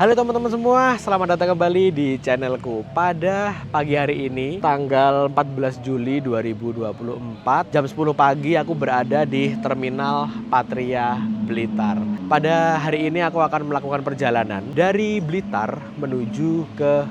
Halo teman-teman semua, selamat datang kembali di channelku. Pada pagi hari ini, tanggal 14 Juli 2024, jam 10 pagi aku berada di Terminal Patria Blitar. Pada hari ini aku akan melakukan perjalanan dari Blitar menuju ke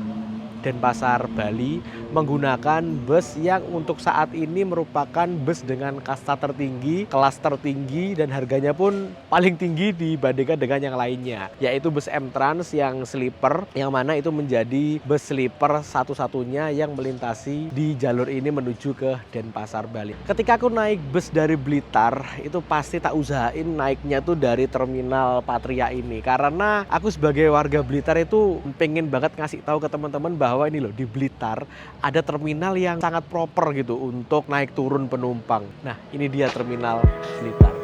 Denpasar, Bali, menggunakan bus yang untuk saat ini merupakan bus dengan kasta tertinggi, kelas tertinggi, dan harganya pun paling tinggi dibandingkan dengan yang lainnya, yaitu bus M-Trans yang sleeper, yang mana itu menjadi bus sleeper satu-satunya yang melintasi di jalur ini menuju ke Denpasar, Bali. Ketika aku naik bus dari Blitar, itu pasti tak usahain naiknya tuh dari Terminal Patria ini, karena aku sebagai warga Blitar itu pengen banget ngasih tahu ke teman-teman bahwa ini loh, di Blitar ada terminal yang sangat proper gitu untuk naik turun penumpang. Nah, ini dia Terminal Blitar.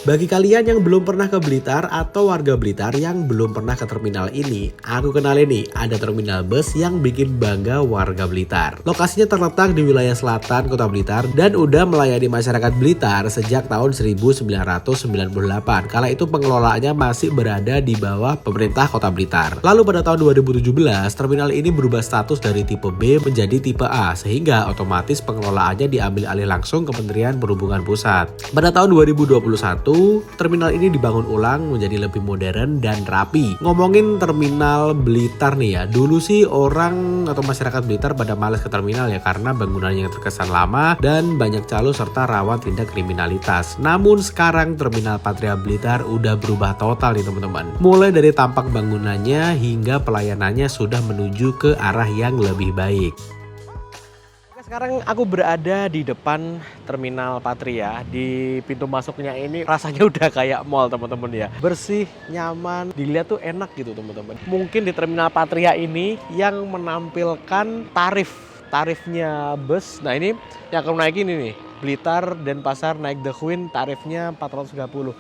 Bagi kalian yang belum pernah ke Blitar atau warga Blitar yang belum pernah ke terminal ini, aku kenalin nih, ada terminal bus yang bikin bangga warga Blitar. Lokasinya terletak di wilayah selatan Kota Blitar dan udah melayani masyarakat Blitar sejak tahun 1998. Kala itu pengelolaannya masih berada di bawah pemerintah Kota Blitar. Lalu pada tahun 2017, terminal ini berubah status dari tipe B menjadi tipe A, sehingga otomatis pengelolaannya diambil alih langsung Kementerian Perhubungan Pusat. Pada tahun 2021, terminal ini dibangun ulang menjadi lebih modern dan rapi. Ngomongin terminal Blitar nih ya, dulu sih orang atau masyarakat Blitar pada males ke terminal ya karena bangunannya yang terkesan lama dan banyak calo serta rawan tindak kriminalitas. Namun sekarang terminal Patria Blitar udah berubah total nih teman-teman. Mulai dari tampak bangunannya hingga pelayanannya sudah menuju ke arah yang lebih baik. Sekarang aku berada di depan Terminal Patria. Di pintu masuknya ini rasanya udah kayak mall teman-teman ya. Bersih, nyaman, dilihat tuh enak gitu teman-teman. Mungkin di Terminal Patria ini yang menampilkan tarifnya bus. Nah ini yang aku naikin ini nih, Blitar Denpasar naik The Queen tarifnya 430.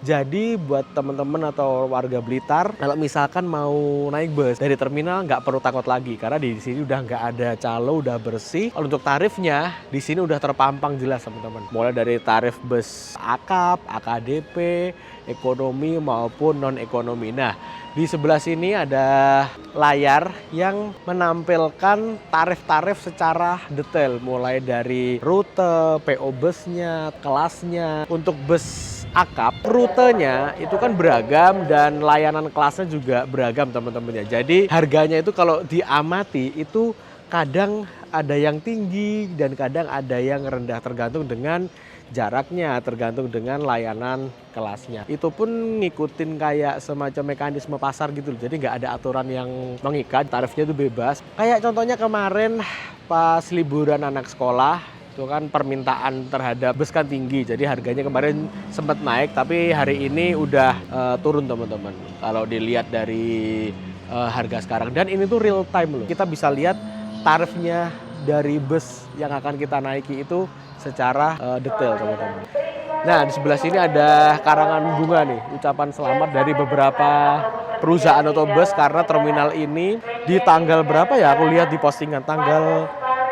Jadi buat teman-teman atau warga Blitar, kalau misalkan mau naik bus dari terminal nggak perlu takut lagi karena di sini udah nggak ada calo, udah bersih. Kalau untuk tarifnya di sini udah terpampang jelas teman-teman. Mulai dari tarif bus akap, AKDP, ekonomi maupun non ekonomi. Nah, di sebelah sini ada layar yang menampilkan tarif-tarif secara detail, mulai dari rute, PO busnya, kelasnya. Untuk bus akap, rutenya itu kan beragam dan layanan kelasnya juga beragam teman-teman ya. Jadi harganya itu kalau diamati itu kadang ada yang tinggi dan kadang ada yang rendah, tergantung dengan jaraknya, tergantung dengan layanan kelasnya. Itu pun ngikutin kayak semacam mekanisme pasar gitu. Jadi nggak ada aturan yang mengikat, tarifnya itu bebas. Kayak contohnya kemarin pas liburan anak sekolah, itu kan permintaan terhadap bus kan tinggi. Jadi harganya kemarin sempat naik, tapi hari ini udah turun teman-teman. Kalau dilihat dari harga sekarang. Dan ini tuh real time loh. Kita bisa lihat tarifnya dari bus yang akan kita naiki itu secara detail teman-teman. Nah di sebelah sini ada karangan bunga nih, ucapan selamat dari beberapa perusahaan otobus karena terminal ini di tanggal berapa ya, aku lihat di postingan tanggal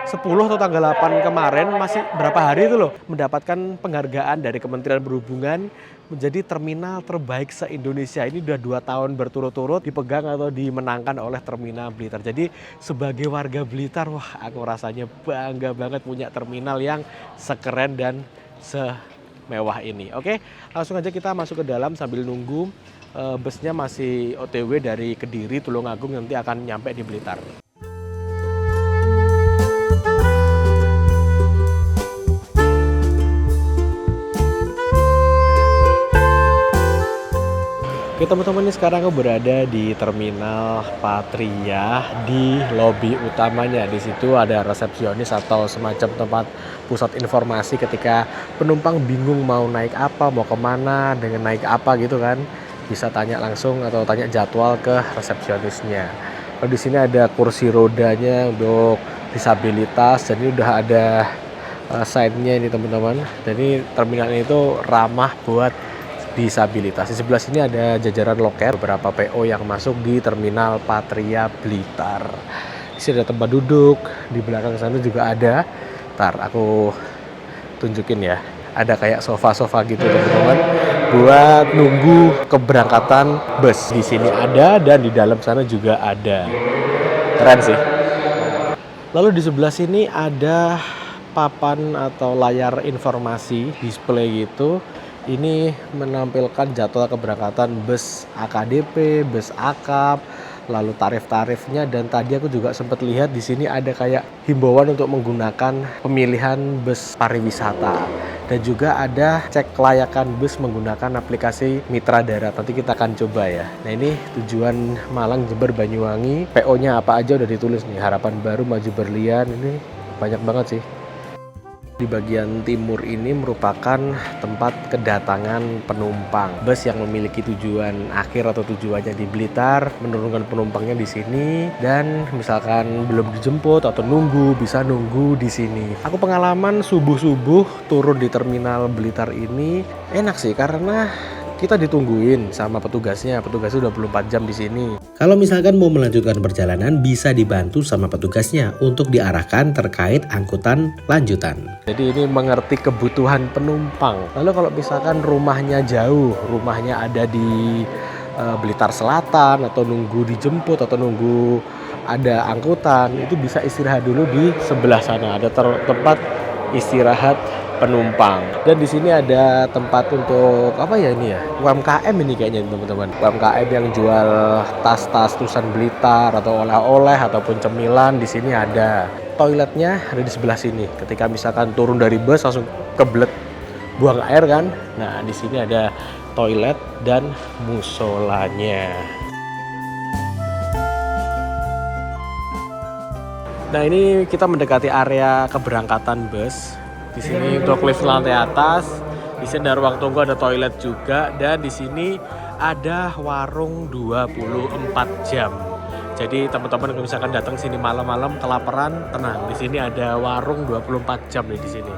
10 atau tanggal 8 kemarin, masih berapa hari itu loh, mendapatkan penghargaan dari Kementerian Perhubungan menjadi terminal terbaik se-Indonesia. Ini udah 2 tahun berturut-turut dipegang atau dimenangkan oleh Terminal Blitar. Jadi sebagai warga Blitar, wah aku rasanya bangga banget punya terminal yang sekeren dan semewah ini. Oke, langsung aja kita masuk ke dalam sambil nunggu busnya masih OTW dari Kediri, Tulungagung, nanti akan nyampe di Blitar. Oke teman-teman, ini sekarang aku berada di Terminal Patria di lobi utamanya. Di situ ada resepsionis atau semacam tempat pusat informasi ketika penumpang bingung mau naik apa, mau kemana, dengan naik apa gitu kan. Bisa tanya langsung atau tanya jadwal ke resepsionisnya. Kalau di sini ada kursi rodanya untuk disabilitas, jadi udah ada sign-nya ini teman-teman. Jadi terminal ini tuh ramah buat disabilitas. Di sebelah sini ada jajaran loket, beberapa PO yang masuk di Terminal Patria Blitar. Di sini ada tempat duduk, di belakang sana juga ada. Ntar aku tunjukin ya. Ada kayak sofa-sofa gitu teman-teman buat nunggu keberangkatan bus. Di sini ada dan di dalam sana juga ada. Keren sih. Lalu di sebelah sini ada papan atau layar informasi display gitu. Ini menampilkan jadwal keberangkatan bus AKDP, bus akap, lalu tarif-tarifnya, dan tadi aku juga sempat lihat di sini ada kayak himbauan untuk menggunakan pemilihan bus pariwisata. Dan juga ada cek kelayakan bus menggunakan aplikasi Mitra Darat. Nanti kita akan coba ya. Nah ini tujuan Malang, Jember, Banyuwangi. PO-nya apa aja udah ditulis nih. Harapan Baru, Maju Berlian. Ini banyak banget sih. Di bagian timur ini merupakan tempat kedatangan penumpang. Bus yang memiliki tujuan akhir atau tujuannya di Blitar menurunkan penumpangnya di sini, dan misalkan belum dijemput atau nunggu, bisa nunggu di sini. Aku pengalaman subuh-subuh turun di terminal Blitar ini enak sih, karena kita ditungguin sama petugasnya 24 jam di sini. Kalau misalkan mau melanjutkan perjalanan, bisa dibantu sama petugasnya untuk diarahkan terkait angkutan lanjutan. Jadi ini mengerti kebutuhan penumpang. Lalu kalau misalkan rumahnya jauh, rumahnya ada di Blitar Selatan, atau nunggu dijemput atau nunggu ada angkutan, itu bisa istirahat dulu di sebelah sana. Ada tempat istirahat penumpang. Dan di sini ada tempat untuk apa ya ini ya? UMKM ini kayaknya teman-teman. UMKM yang jual tas-tas tulisan Blitar atau oleh-oleh ataupun cemilan, di sini ada. Toiletnya ada di sebelah sini. Ketika misalkan turun dari bus langsung kebelet buang air kan. Nah, di sini ada toilet dan musolanya. Nah, ini kita mendekati area keberangkatan bus. Di sini untuk lift lantai atas, di sini ada ruang tunggu, ada toilet juga, dan di sini ada warung 24 jam. Jadi teman-teman kalau misalkan datang sini malam-malam kelaparan, tenang, di sini ada warung 24 jam nih di sini.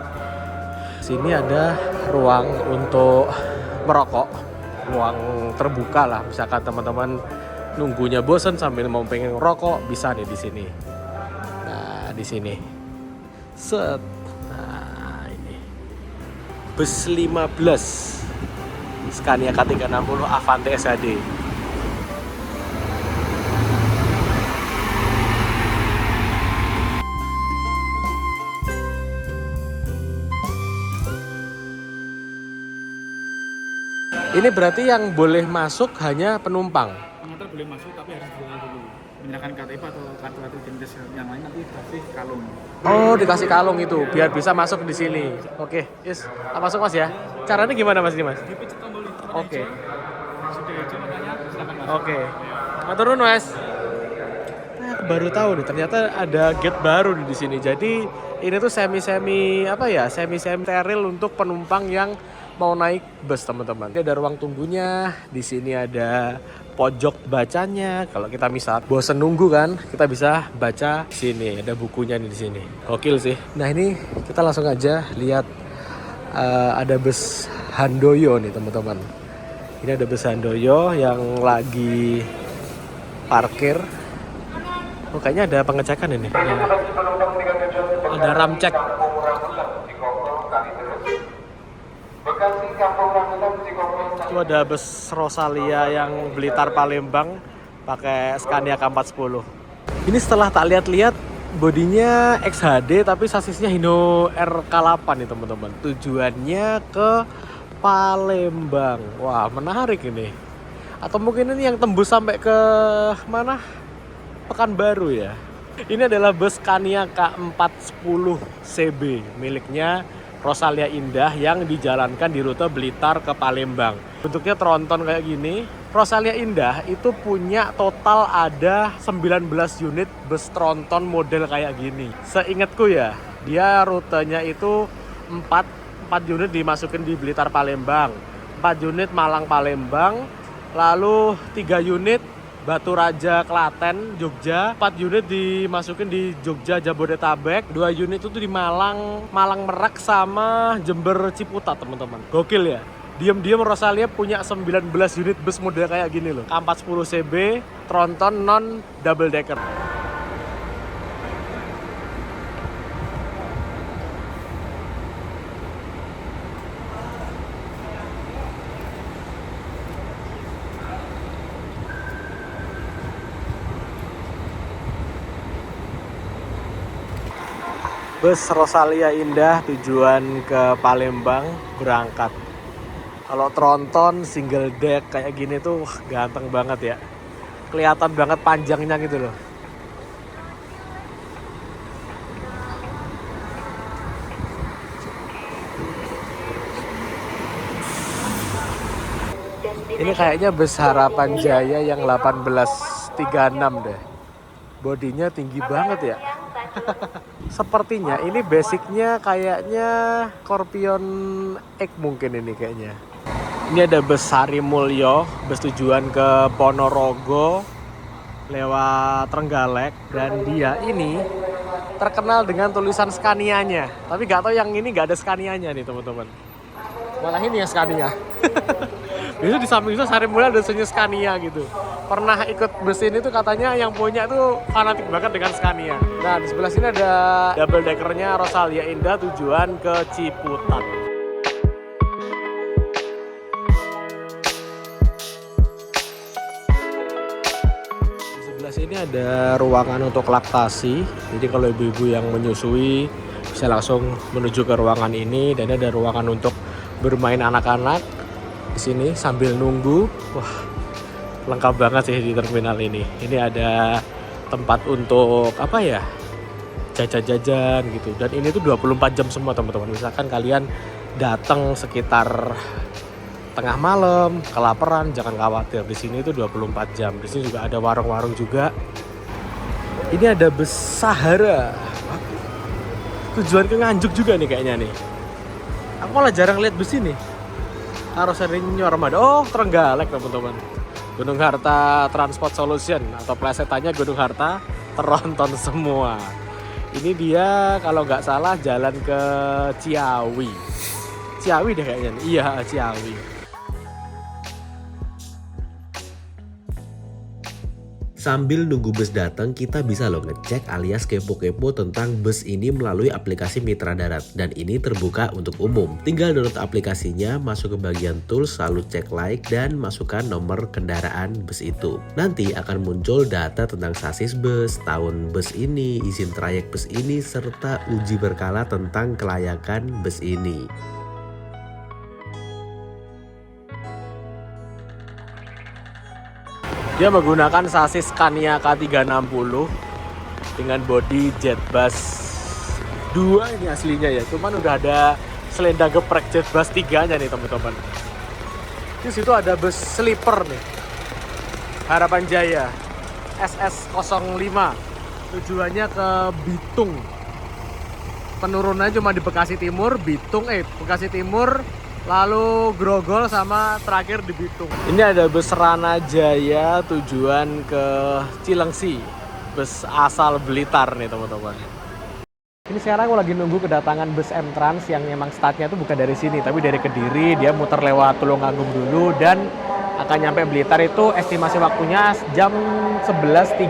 Sini ada ruang untuk merokok, ruang terbuka lah. Misalkan teman-teman nunggunya bosan sambil mau pengen rokok, bisa nih di sini. Nah, di sini. Set. Bus 15 Scania K360 Avante SHD. Ini berarti yang boleh masuk hanya penumpang. Pengantar boleh masuk tapi harus dulu menyerahkan KTP atau kartu-kartu identitas yang lain, nanti dikasih kalung. Oh, dikasih kalung itu biar bisa masuk di sini. Oke, yes. Masuk Mas ya. Caranya gimana Mas ini Mas? Dipijit tombol itu. Oke. Sudah hijau makanya silakan masuk. Oke. Turun Mas. Nah, aku baru tahu nih ternyata ada gate baru di sini. Jadi ini tuh semi steril untuk penumpang yang mau naik bus teman-teman. Ini ada ruang tunggunya. Di sini ada pojok bacanya. Kalau kita misal bosen nunggu kan, kita bisa baca di sini. Ada bukunya nih di sini. Gokil sih. Nah ini kita langsung aja lihat ada bus Handoyo nih teman-teman. Ini ada bus Handoyo yang lagi parkir. Oh kayaknya ada pengecekan ini. Ada ram cek. Itu ada bus Rosalia yang Blitar Palembang pakai Scania K410. Ini setelah tak lihat-lihat, bodinya XHD tapi sasisnya Hino RK8 nih teman-teman. Tujuannya ke Palembang. Wah, menarik ini. Atau mungkin ini yang tembus sampai ke mana? Pekanbaru ya. Ini adalah bus Scania K410 CB miliknya Rosalia Indah yang dijalankan di rute Blitar ke Palembang. Bentuknya tronton kayak gini. Rosalia Indah itu punya total ada 19 unit bus tronton model kayak gini. Seingatku ya, dia rutenya itu 4 unit dimasukin di Blitar Palembang, 4 unit Malang Palembang, lalu 3 unit Batu Raja Klaten Jogja, 4 unit dimasukin di Jogja Jabodetabek, 2 unit itu di Malang Merak sama Jember Ciputat teman-teman. Gokil ya. Diam-diam Rosalia punya 19 unit bus model kayak gini loh. K410CB, tronton non double decker. Bus Rosalia Indah tujuan ke Palembang berangkat. Kalau tronton single deck kayak gini tuh ganteng banget ya. Kelihatan banget panjangnya gitu loh. Ini kayaknya bus Harapan Jaya yang 1836 deh. Bodinya tinggi banget ya. Sepertinya ini basicnya kayaknya Scorpion X mungkin ini kayaknya. Ini ada bus Sarimulyo, bus tujuan ke Ponorogo lewat Trenggalek, dan dia ini terkenal dengan tulisan Scania-nya. Tapi nggak tahu yang ini nggak ada Scania-nya nih teman-teman. Malah ini yang Scania. Biasanya di samping itu Sarimulyo ada tulisannya Scania gitu. Pernah ikut bus ini tuh katanya yang punya tuh fanatik banget dengan Scania. Nah di sebelah sini ada double deckernya Rosalia Indah tujuan ke Ciputat. Di sebelah sini ada ruangan untuk laktasi. Jadi kalau ibu-ibu yang menyusui bisa langsung menuju ke ruangan ini, dan ada ruangan untuk bermain anak-anak di sini sambil nunggu. Wah, lengkap banget sih di terminal ini. Ini ada tempat untuk apa ya, jajan-jajan gitu. Dan ini tuh 24 jam semua teman-teman. Misalkan kalian datang sekitar tengah malam, kelaparan, jangan khawatir. Di sini tuh 24 jam. Di sini juga ada warung-warung juga. Ini ada bus Sahara. Tujuan ke Nganjuk juga nih kayaknya nih. Aku malah jarang lihat bus ini. Harus sering nyormada. Oh, Trenggalek teman-teman. Gunung Harta Transport Solution atau plesetannya Gunung Harta tronton semua. Ini dia kalau nggak salah jalan ke Ciawi. Ciawi deh kayaknya. Iya, Ciawi. Sambil nunggu bus datang, kita bisa loh ngecek alias kepo-kepo tentang bus ini melalui aplikasi Mitra Darat. Dan ini terbuka untuk umum. Tinggal download aplikasinya, masuk ke bagian tools, lalu cek like, dan masukkan nomor kendaraan bus itu. Nanti akan muncul data tentang sasis bus, tahun bus ini, izin trayek bus ini, serta uji berkala tentang kelayakan bus ini. Dia menggunakan sasis Scania K360 dengan bodi Jetbus 2 ini aslinya ya. Cuman udah ada selendang geprek Jetbus 3-nya nih teman-teman. Di situ ada bus sleeper nih. Harapan Jaya SS05. Tujuannya ke Bitung. Penurunannya cuma di Bekasi Timur, Bekasi Timur, lalu Grogol, sama terakhir di Bitung. Ini ada bus Rana Jaya tujuan ke Cilengsi. Bus asal Blitar nih teman-teman. Ini sekarang aku lagi nunggu kedatangan bus M-Trans yang memang startnya tuh bukan dari sini, tapi dari Kediri. Dia muter lewat Tulungagung dulu dan akan nyampe Blitar itu estimasi waktunya jam 11.35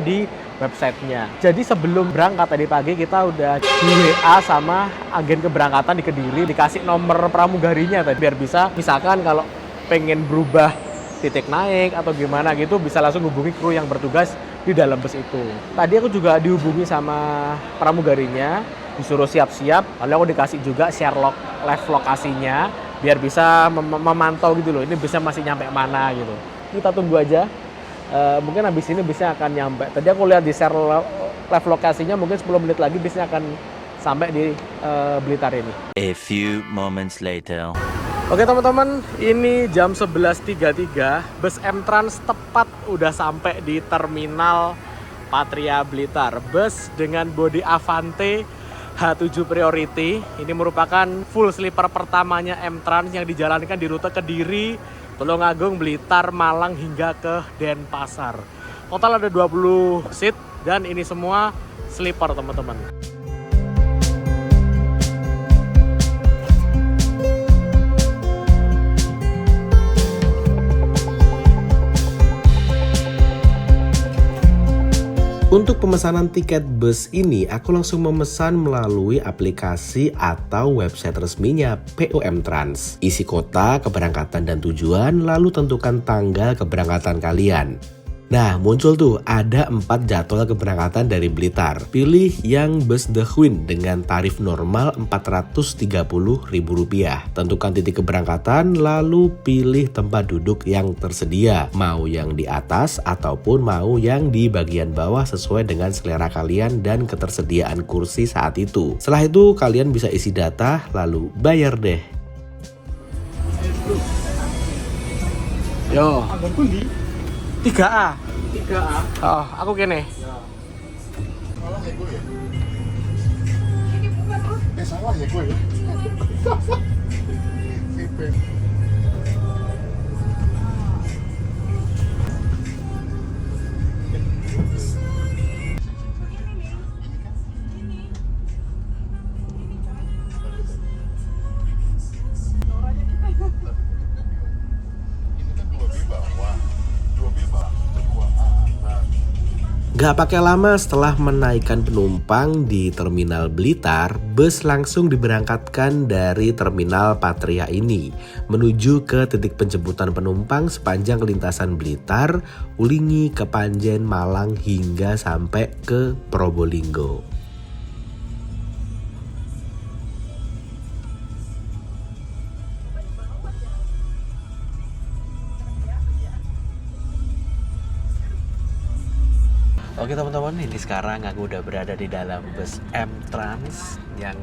di websitenya. Jadi sebelum berangkat tadi pagi kita udah di WA sama agen keberangkatan di Kediri, dikasih nomor pramugarinya tadi biar bisa misalkan kalau pengen berubah titik naik atau gimana gitu bisa langsung hubungi kru yang bertugas di dalam bus itu. Tadi aku juga dihubungi sama pramugarinya, disuruh siap-siap, lalu aku dikasih juga share live lokasinya biar bisa memantau gitu loh, ini busnya masih nyampe mana gitu. Kita tunggu aja. Mungkin habis ini bisnya akan nyampe. Tadi aku lihat di share live lokasinya, mungkin 10 menit lagi bisnya akan sampai di Blitar ini. A few moments later. Oke teman-teman, ini jam 11.33. Bus M-Trans tepat udah sampai di terminal Patria Blitar. Bus dengan bodi Avante H7 Priority. Ini merupakan full sleeper pertamanya M-Trans yang dijalankan di rute Kediri, Tulungagung, Blitar, Malang hingga ke Denpasar. Total ada 20 seat dan ini semua sleeper teman-teman. Untuk pemesanan tiket bus ini, aku langsung memesan melalui aplikasi atau website resminya POM Trans. Isi kota, keberangkatan dan tujuan, lalu tentukan tanggal keberangkatan kalian. Nah, muncul tuh ada 4 jadwal keberangkatan dari Blitar. Pilih yang bus The Queen dengan tarif normal Rp430.000. Tentukan titik keberangkatan, lalu pilih tempat duduk yang tersedia. Mau yang di atas ataupun mau yang di bagian bawah sesuai dengan selera kalian dan ketersediaan kursi saat itu. Setelah itu, kalian bisa isi data, lalu bayar deh. Yo, Anggon pundi? 3A. 3A. Oh, aku kene. Salah ya gue ya. Gak pakai lama setelah menaikkan penumpang di Terminal Blitar, bus langsung diberangkatkan dari Terminal Patria ini menuju ke titik penjemputan penumpang sepanjang lintasan Blitar, Ulingi, Kepanjen, Malang hingga sampai ke Probolinggo. Oke teman-teman, ini sekarang aku udah berada di dalam bus M-Trans yang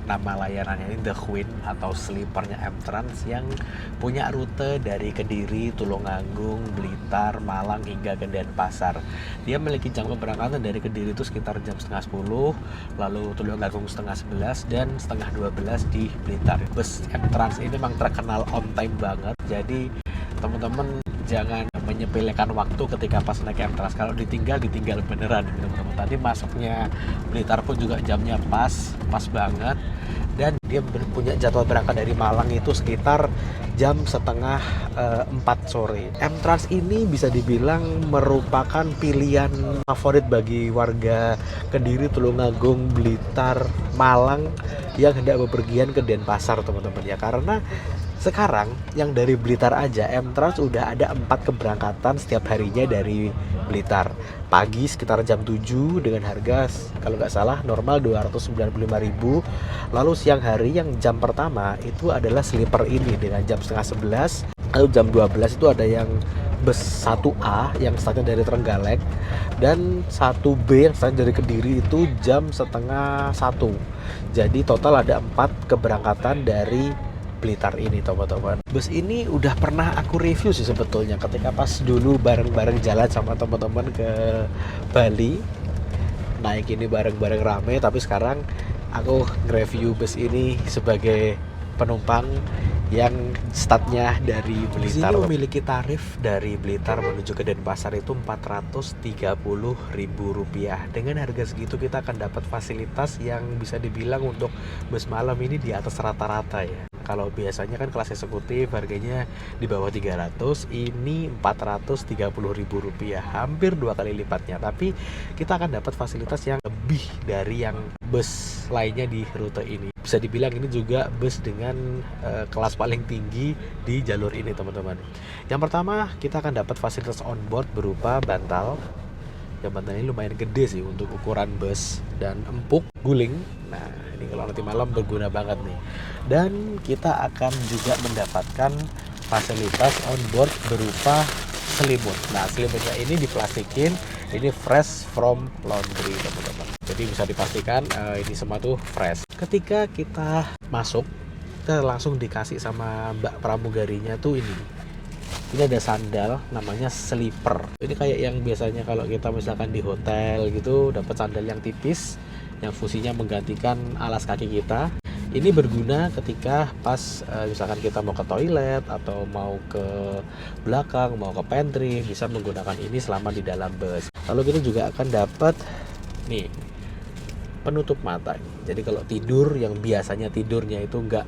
nama layanannya ini The Queen atau sleepernya M-Trans yang punya rute dari Kediri, Tulungagung, Blitar, Malang hingga ke Denpasar. Dia memiliki jam keberangkatan dari Kediri itu sekitar jam setengah 10, lalu Tulungagung setengah 11 dan setengah 12 di Blitar. Bus M-Trans ini memang terkenal on time banget, jadi teman-teman jangan menyepelekan waktu ketika pas naik M-Trans. Kalau ditinggal beneran teman-teman. Tadi masuknya Blitar pun juga jamnya pas banget, dan dia punya jadwal berangkat dari Malang itu sekitar jam setengah 4 sore. M-Trans ini bisa dibilang merupakan pilihan favorit bagi warga Kediri, Tulungagung, Blitar, Malang yang hendak bepergian ke Denpasar teman-teman ya, karena sekarang yang dari Blitar aja M-Trans udah ada 4 keberangkatan setiap harinya dari Blitar. Pagi sekitar jam 7 dengan harga kalau nggak salah normal 295.000. Lalu siang hari yang jam pertama itu adalah sleeper ini dengan jam setengah 11. Lalu jam 12 itu ada yang bus 1A yang startnya dari Trenggalek, dan 1B yang startnya dari Kediri itu jam setengah 1. Jadi total ada 4 keberangkatan dari Blitar ini teman-teman. Bus ini udah pernah aku review sih sebetulnya ketika pas dulu bareng-bareng jalan sama teman-teman ke Bali. Naik ini bareng-bareng rame, tapi sekarang aku nge-review bus ini sebagai penumpang yang startnya dari Blitar. Bus ini memiliki tarif dari Blitar menuju ke Denpasar itu Rp430.000. Dengan harga segitu kita akan dapat fasilitas yang bisa dibilang untuk bus malam ini di atas rata-rata ya. Kalau biasanya kan kelas eksekutif harganya di bawah 300, ini Rp430.000, hampir 2 kali lipatnya. Tapi kita akan dapat fasilitas yang lebih dari yang bus lainnya di rute ini. Bisa dibilang ini juga bus dengan kelas paling tinggi di jalur ini teman-teman. Yang pertama kita akan dapat fasilitas onboard berupa bantal. Yang bantal ini lumayan gede sih untuk ukuran bus, dan empuk guling. Nah ini kalau nanti malam berguna banget nih. Dan kita akan juga mendapatkan fasilitas onboard berupa selimut. Nah selimutnya ini diplastikin, ini fresh from laundry teman-teman. Jadi bisa dipastikan ini semua tuh fresh. Ketika kita masuk, kita langsung dikasih sama mbak pramugarinya tuh ini ada sandal namanya sleeper. Ini kayak yang biasanya kalau kita misalkan di hotel gitu dapat sandal yang tipis yang fungsinya menggantikan alas kaki kita. Ini berguna ketika pas misalkan kita mau ke toilet atau mau ke belakang, mau ke pantry, bisa menggunakan ini selama di dalam bus. Lalu kita juga akan dapat nih penutup mata. Jadi kalau tidur yang biasanya tidurnya itu nggak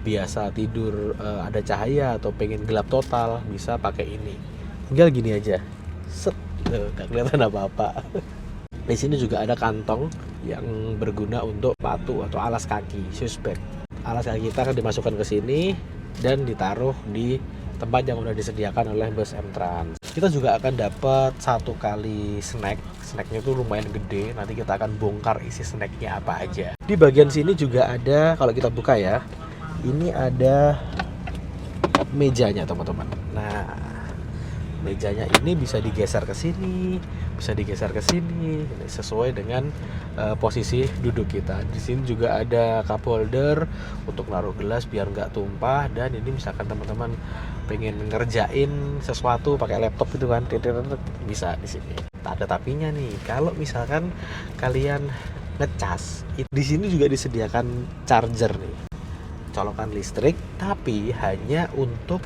biasa tidur ada cahaya atau pengen gelap total, bisa pakai ini. Tinggal gini aja, set, nggak kelihatan apa-apa. Di sini juga ada kantong yang berguna untuk sepatu atau alas kaki, shoes bag. Alas kaki kita akan dimasukkan ke sini dan ditaruh di tempat yang udah disediakan oleh bus M-Trans. Kita juga akan dapat 1 kali snack. Snacknya itu lumayan gede. Nanti kita akan bongkar isi snacknya apa aja. Di bagian sini juga ada, kalau kita buka ya, ini ada mejanya teman-teman. Nah, mejanya ini bisa digeser ke sini, bisa digeser ke sini, sesuai dengan posisi duduk kita. Di sini juga ada cup holder untuk naruh gelas biar nggak tumpah. Dan ini misalkan teman-teman pengen ngerjain sesuatu pakai laptop itu kan, bisa di sini. Tak ada tapinya nih. Kalau misalkan kalian ngecas, di sini juga disediakan charger nih, colokan listrik, tapi hanya untuk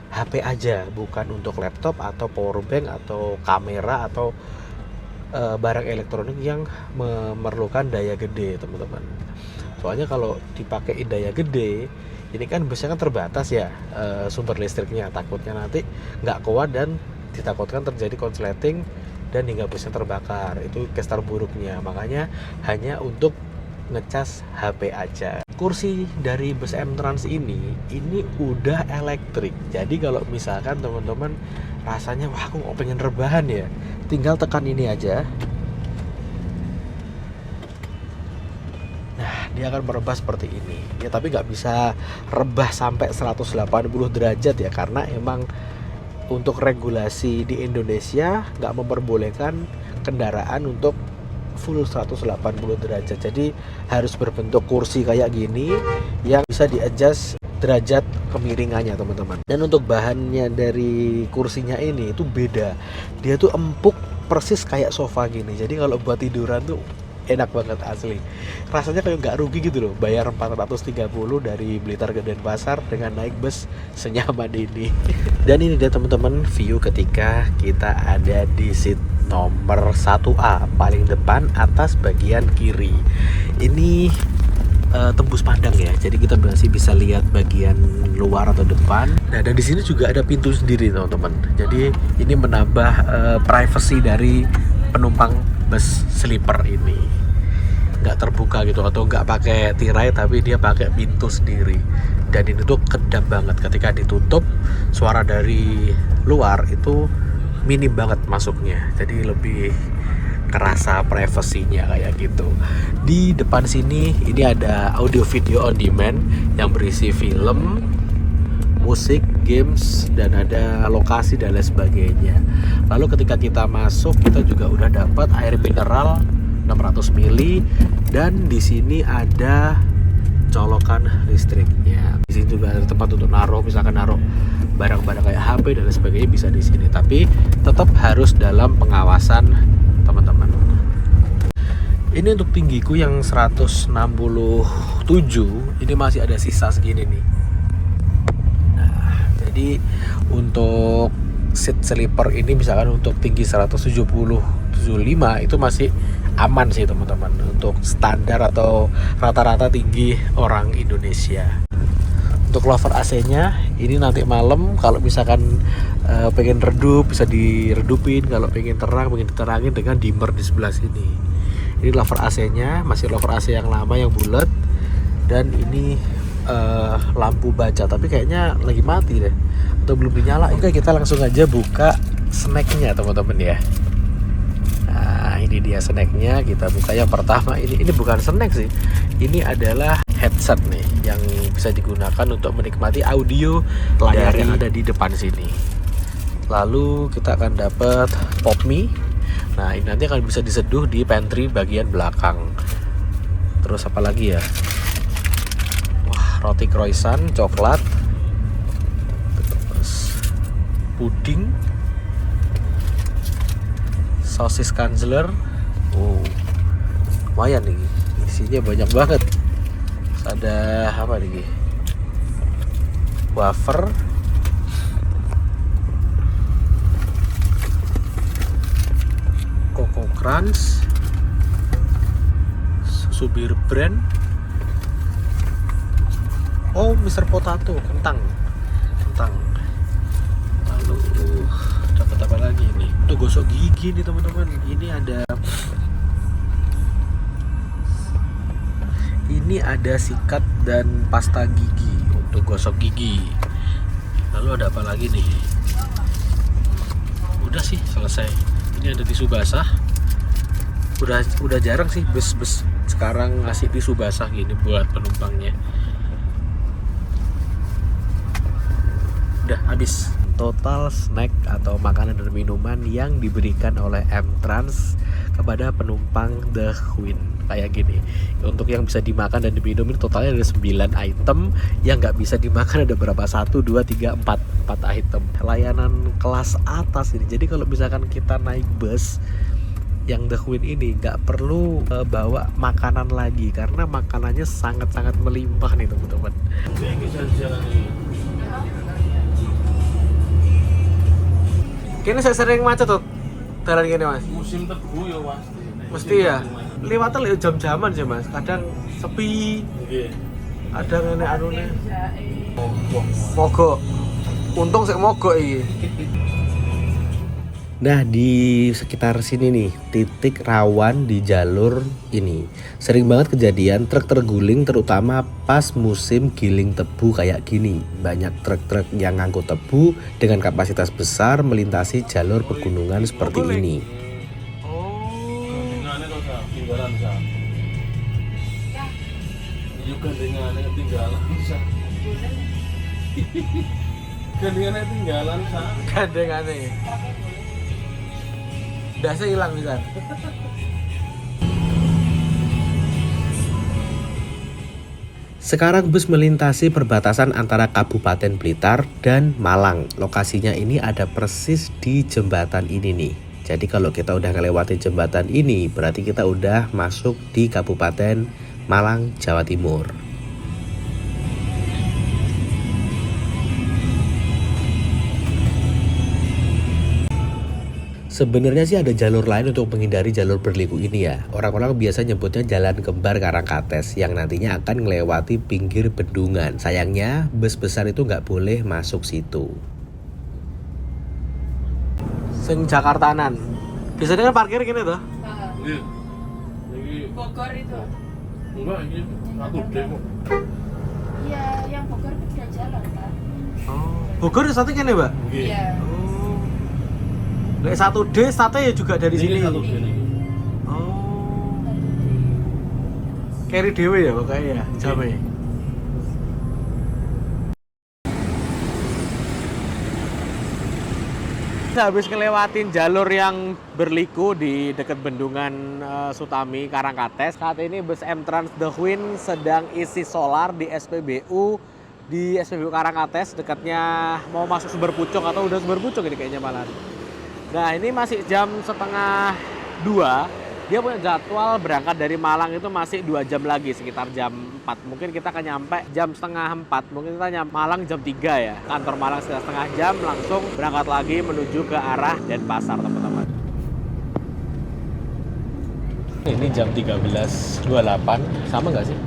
HP aja, bukan untuk laptop atau powerbank atau kamera atau barang elektronik yang memerlukan daya gede teman-teman. Soalnya kalau dipakai daya gede, ini kan biasanya kan terbatas ya sumber listriknya, takutnya nanti nggak kuat dan ditakutkan terjadi konsleting dan hingga busnya terbakar. Itu case terburuknya. Makanya hanya untuk ngecas HP aja. Kursi dari bus M-Trans ini udah elektrik. Jadi kalau misalkan teman-teman rasanya wah aku mau pengen rebahan ya, tinggal tekan ini aja. Nah, dia akan merebah seperti ini. Ya tapi nggak bisa rebah sampai 180 derajat ya, karena emang untuk regulasi di Indonesia nggak memperbolehkan kendaraan untuk full 180 derajat. Jadi harus berbentuk kursi kayak gini yang bisa di-adjust derajat kemiringannya teman-teman. Dan untuk bahannya dari kursinya ini itu beda. Dia tuh empuk persis kayak sofa gini. Jadi kalau buat tiduran tuh enak banget asli. Rasanya kayak nggak rugi gitu loh, bayar 430 dari Blitar ke Denpasar dengan naik bus senyaman ini. Dan ini dia teman-teman view ketika kita ada di seat nomor 1A paling depan atas bagian kiri. Ini tembus pandang ya, jadi kita masih bisa lihat bagian luar atau depan. Nah, dan di sini juga ada pintu sendiri teman-teman. Jadi ini menambah privacy dari penumpang bus sleeper ini. Nggak terbuka gitu atau nggak pakai tirai, tapi dia pakai pintu sendiri. Dan ini tuh kedap banget, ketika ditutup suara dari luar itu minim banget masuknya, jadi lebih kerasa privasinya kayak gitu. Di depan sini ini ada audio video on demand yang berisi film, musik, games, dan ada lokasi dan lain sebagainya. Lalu ketika kita masuk, kita juga udah dapat air mineral 600 ml dan di sini ada colokan listriknya. Di sini juga ada tempat untuk naruh, misalkan naruh barang-barang kayak HP dan lain sebagainya bisa di sini. Tapi tetap harus dalam pengawasan teman-teman. Ini untuk tinggiku yang 167, ini masih ada sisa segini nih. Nah, jadi untuk seat sleeper ini misalkan untuk tinggi 170-75 itu masih aman sih teman-teman, untuk standar atau rata-rata tinggi orang Indonesia. Untuk lover AC-nya ini nanti malam kalau misalkan pengen redup bisa diredupin, kalau pengen terang pengen diterangin dengan dimmer di sebelah sini. Ini lover AC-nya masih lover AC yang lama yang bulat, dan ini lampu baca tapi kayaknya lagi mati deh atau belum dinyala. Oke, kita langsung aja buka snacknya teman-teman ya. Nah, ini dia snacknya. Kita buka yang pertama. Ini bukan snack sih, ini adalah headset nih yang bisa digunakan untuk menikmati audio layar yang ada di depan sini. Lalu kita akan dapat pop mie. Nah, ini nanti akan bisa diseduh di pantry bagian belakang. Terus apa lagi ya? Wah, roti croissant coklat. Terus puding, sosis Kanzler. Oh, lumayan nih, isinya banyak banget. Terus ada apa nih? Wafer, Coco Crunch, susu bir brand. Oh, Mr. Potato, kentang. Lalu dapat apa lagi nih? Untuk gosok gigi nih teman-teman. Ini ada Ini ada sikat dan pasta gigi untuk gosok gigi. Lalu ada apa lagi nih? Udah sih selesai. Ini ada tisu basah. Udah jarang sih bus-bus sekarang ngasih tisu basah gini buat penumpangnya. Udah habis. Total snack atau makanan dan minuman yang diberikan oleh M-Trans kepada penumpang The Queen kayak gini. Untuk yang bisa dimakan dan diminum ini totalnya ada 9 item. Yang nggak bisa dimakan ada berapa? 1, 2, 3, 4 item. Layanan kelas atas ini. Jadi kalau misalkan kita naik bus yang The Queen ini nggak perlu bawa makanan lagi karena makanannya sangat-sangat melimpah nih teman-teman. Kini saya sering macet tuh jalan gini mas. Musim tebu ya mas. Mesti ya. Lewatnya lewat jam-jaman sih mas. Kadang sepi. Kadang aneh-aneh. Mogok. Untung saya mogok ini. Nah di sekitar sini nih titik rawan di jalur ini sering banget kejadian truk terguling terutama pas musim giling tebu kayak gini. Banyak truk-truk yang ngangkut tebu dengan kapasitas besar melintasi jalur pegunungan seperti ini. Gandengannya dasnya hilang bisa. Sekarang bus melintasi perbatasan antara Kabupaten Blitar dan Malang. Lokasinya ini ada persis di jembatan ini nih. Jadi kalau kita udah ngelewati jembatan ini, berarti kita udah masuk di Kabupaten Malang, Jawa Timur. Sebenarnya sih ada jalur lain untuk menghindari jalur berliku ini ya. Orang-orang biasa nyebutnya Jalan Kembar Karangkates yang nantinya akan melewati pinggir bendungan. Sayangnya bus besar itu nggak boleh masuk situ. Sing Jakartanan. Biasanya kan parkir gini tuh. Iya. Ini Bogor itu. enggak ini satu demo. Iya, yang Bogor itu udah jalan kan. Oh, Bogor satu kan ya, Mbak? Iya. Lek 1D sate ya juga dari sini. Satu sini. Oh. Carry dewe ya pokoknya ya, jame. Habis ngelewatin jalur yang berliku di dekat bendungan Sutami Karangkates. Saat ini bus M-Trans The Queen sedang isi solar di SPBU Karangkates, dekatnya mau masuk Sumber Pucung atau udah Sumber Pucung ini kayaknya malah. Nah ini masih jam 1:30, dia punya jadwal berangkat dari Malang itu masih 2 jam lagi, sekitar jam 4. Mungkin kita akan nyampe jam 3:30, mungkin kita nyampe Malang jam 3 ya. Kantor Malang sekitar setengah jam, langsung berangkat lagi menuju ke arah Denpasar teman-teman. Ini jam 13.28, sama nggak sih?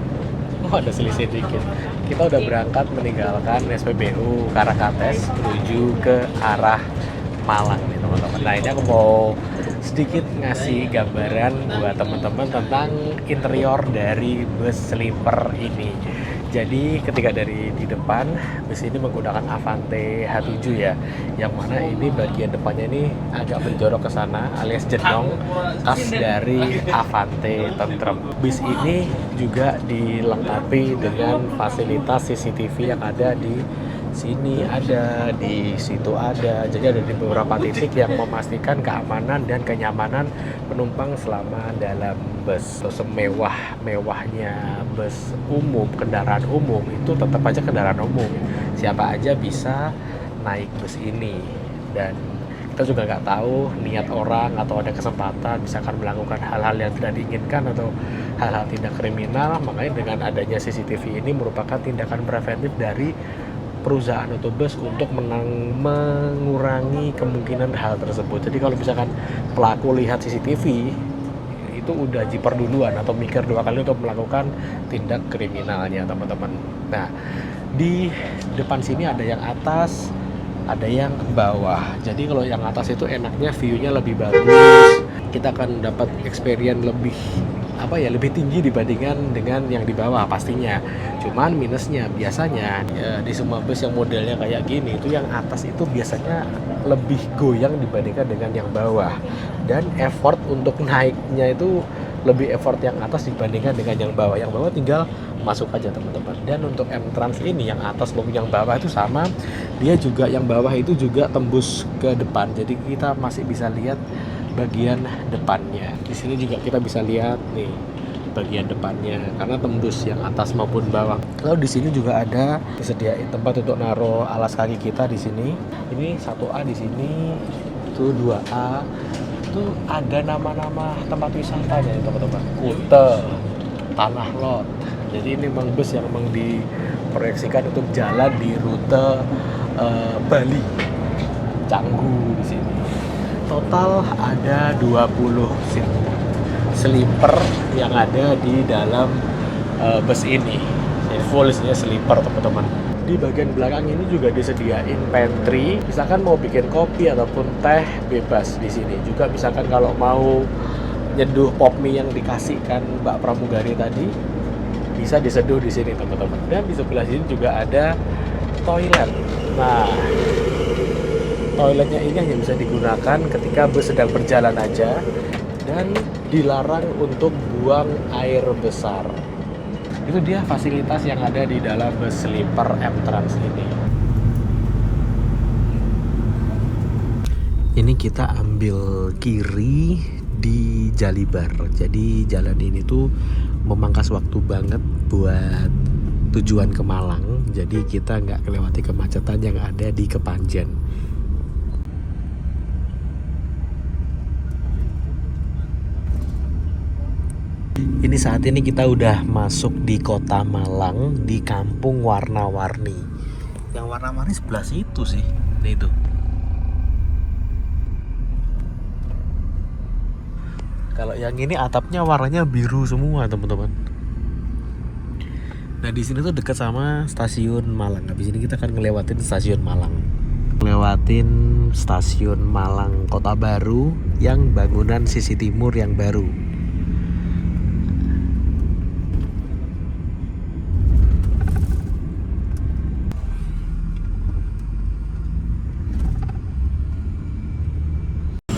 Oh ada selisih dikit. Kita udah berangkat meninggalkan SPBU Karangkates menuju ke arah Malang nih teman-teman. Nah ini aku mau sedikit ngasih gambaran buat teman-teman tentang interior dari bus sleeper ini. Jadi ketika dari di depan bus ini menggunakan Avante H7 ya, yang mana ini bagian depannya ini agak menjorok ke sana alias jenong khas dari Avante Tentrem. Bus ini juga dilengkapi dengan fasilitas CCTV yang ada di sini ada, di situ ada. Jadi ada di beberapa titik yang memastikan keamanan dan kenyamanan penumpang selama dalam bus. Semewah-mewahnya bus umum, kendaraan umum itu tetap aja kendaraan umum. Siapa aja bisa naik bus ini. Dan kita juga nggak tahu niat orang atau ada kesempatan misalkan melakukan hal-hal yang tidak diinginkan atau hal-hal tindak kriminal. Makanya dengan adanya CCTV ini merupakan tindakan preventif dari perusahaan atau bus untuk mengurangi kemungkinan hal tersebut. Jadi kalau misalkan pelaku lihat CCTV itu udah jiper duluan atau mikir 2 kali untuk melakukan tindak kriminalnya teman-teman. Nah di depan sini ada yang atas, ada yang bawah. Jadi kalau yang atas itu enaknya view-nya lebih bagus. Kita akan dapat experience lebih lebih tinggi dibandingkan dengan yang di bawah pastinya. Cuman minusnya biasanya ya, di semua bus yang modelnya kayak gini itu yang atas itu biasanya lebih goyang dibandingkan dengan yang bawah, dan effort untuk naiknya itu lebih effort yang atas dibandingkan dengan yang bawah. Yang bawah tinggal masuk aja teman-teman. Dan untuk M-Trans ini yang atas maupun yang bawah itu sama, dia juga yang bawah itu juga tembus ke depan, jadi kita masih bisa lihat bagian depannya. Di sini juga kita bisa lihat nih bagian depannya karena tembus yang atas maupun bawah. Lalu di sini juga ada disediain tempat untuk naruh alas kaki kita di sini. Ini 1A di sini, itu 2A. Itu ada nama-nama tempat wisatanya teman-teman. Kute, Tanah Lot. Jadi ini memang bus yang memang diproyeksikan untuk jalan di rute Bali, Canggu di sini. Total ada 20 seat sleeper yang ada di dalam bus ini. Jadi full isinya sleeper teman-teman. Di bagian belakang ini juga disediain pantry. Misalkan mau bikin kopi ataupun teh bebas di sini. Juga misalkan kalau mau nyeduh pop mie yang dikasihkan Mbak Pramugari tadi, bisa diseduh di sini teman-teman. Dan di sebelah sini juga ada toilet. Nah, toiletnya ini hanya bisa digunakan ketika bus sedang berjalan aja dan dilarang untuk buang air besar. Itu dia fasilitas yang ada di dalam bus sleeper M-Trans ini. Ini kita ambil kiri di Jalibar. Jadi jalan ini tuh memangkas waktu banget buat tujuan ke Malang. Jadi kita nggak kelewati kemacetan yang ada di Kepanjen. Ini saat ini kita udah masuk di kota Malang, di kampung warna-warni. Yang warna-warni sebelah situ sih, nih itu. Kalau yang ini atapnya warnanya biru semua teman-teman. Nah di sini tuh dekat sama stasiun Malang. Habis ini kita akan ngelewatin stasiun Malang. Ngelewatin stasiun Malang Kota Baru yang bangunan sisi timur yang baru.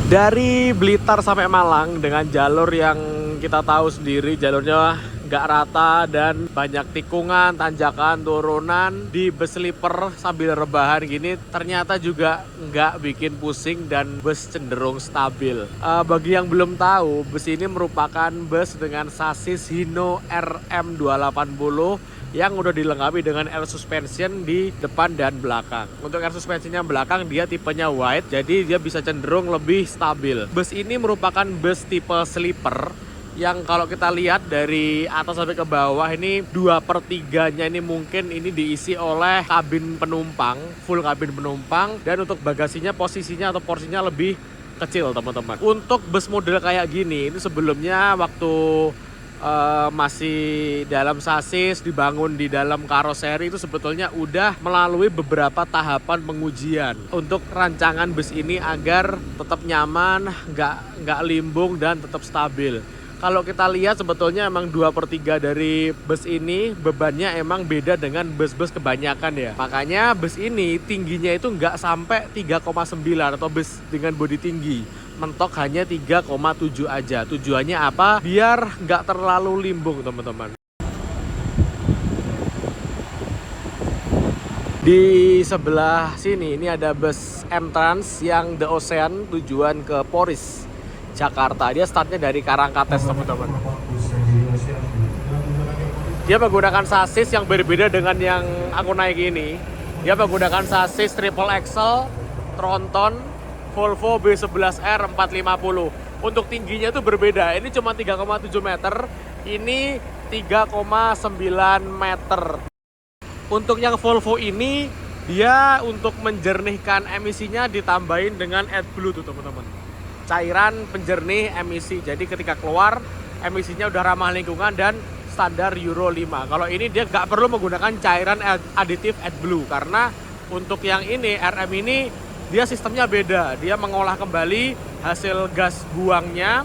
Dari Blitar sampai Malang dengan jalur yang kita tahu sendiri, jalurnya nggak rata dan banyak tikungan, tanjakan, turunan. Di bus sleeper sambil rebahan gini ternyata juga nggak bikin pusing dan bus cenderung stabil. Bagi yang belum tahu, bus ini merupakan bus dengan sasis Hino RM280 yang udah dilengkapi dengan air suspension di depan dan belakang. Untuk air suspensionnya belakang dia tipenya wide, jadi dia bisa cenderung lebih stabil. Bus ini merupakan bus tipe sleeper yang kalau kita lihat dari atas sampai ke bawah ini 2/3-nya ini mungkin ini diisi oleh kabin penumpang, full kabin penumpang, dan untuk bagasinya posisinya atau porsinya lebih kecil teman-teman. Untuk bus model kayak gini ini sebelumnya waktu masih dalam sasis, dibangun di dalam karoseri itu sebetulnya udah melalui beberapa tahapan pengujian untuk rancangan bus ini agar tetap nyaman, nggak limbung dan tetap stabil. Kalau kita lihat sebetulnya emang 2/3 dari bus ini bebannya emang beda dengan bus-bus kebanyakan ya. Makanya bus ini tingginya itu nggak sampai 3,9 atau bus dengan bodi tinggi. Mentok hanya 3,7 aja. Tujuannya apa? Biar nggak terlalu limbung teman-teman. Di sebelah sini ini ada bus M-Trans yang The Ocean tujuan ke Poris, Jakarta. Dia startnya dari Karangkates teman-teman. Dia menggunakan sasis yang berbeda dengan yang aku naik ini. Dia menggunakan sasis triple axle Tronton Volvo B11R 450. Untuk tingginya itu berbeda. Ini cuma 3,7 meter. Ini 3,9 meter. Untuk yang Volvo ini, dia untuk menjernihkan emisinya ditambahin dengan AdBlue tuh teman-teman. Cairan penjernih emisi. Jadi ketika keluar, emisinya udah ramah lingkungan dan standar Euro 5. Kalau ini dia nggak perlu menggunakan cairan aditif AdBlue. Karena untuk yang ini, RM ini, dia sistemnya beda. Dia mengolah kembali hasil gas buangnya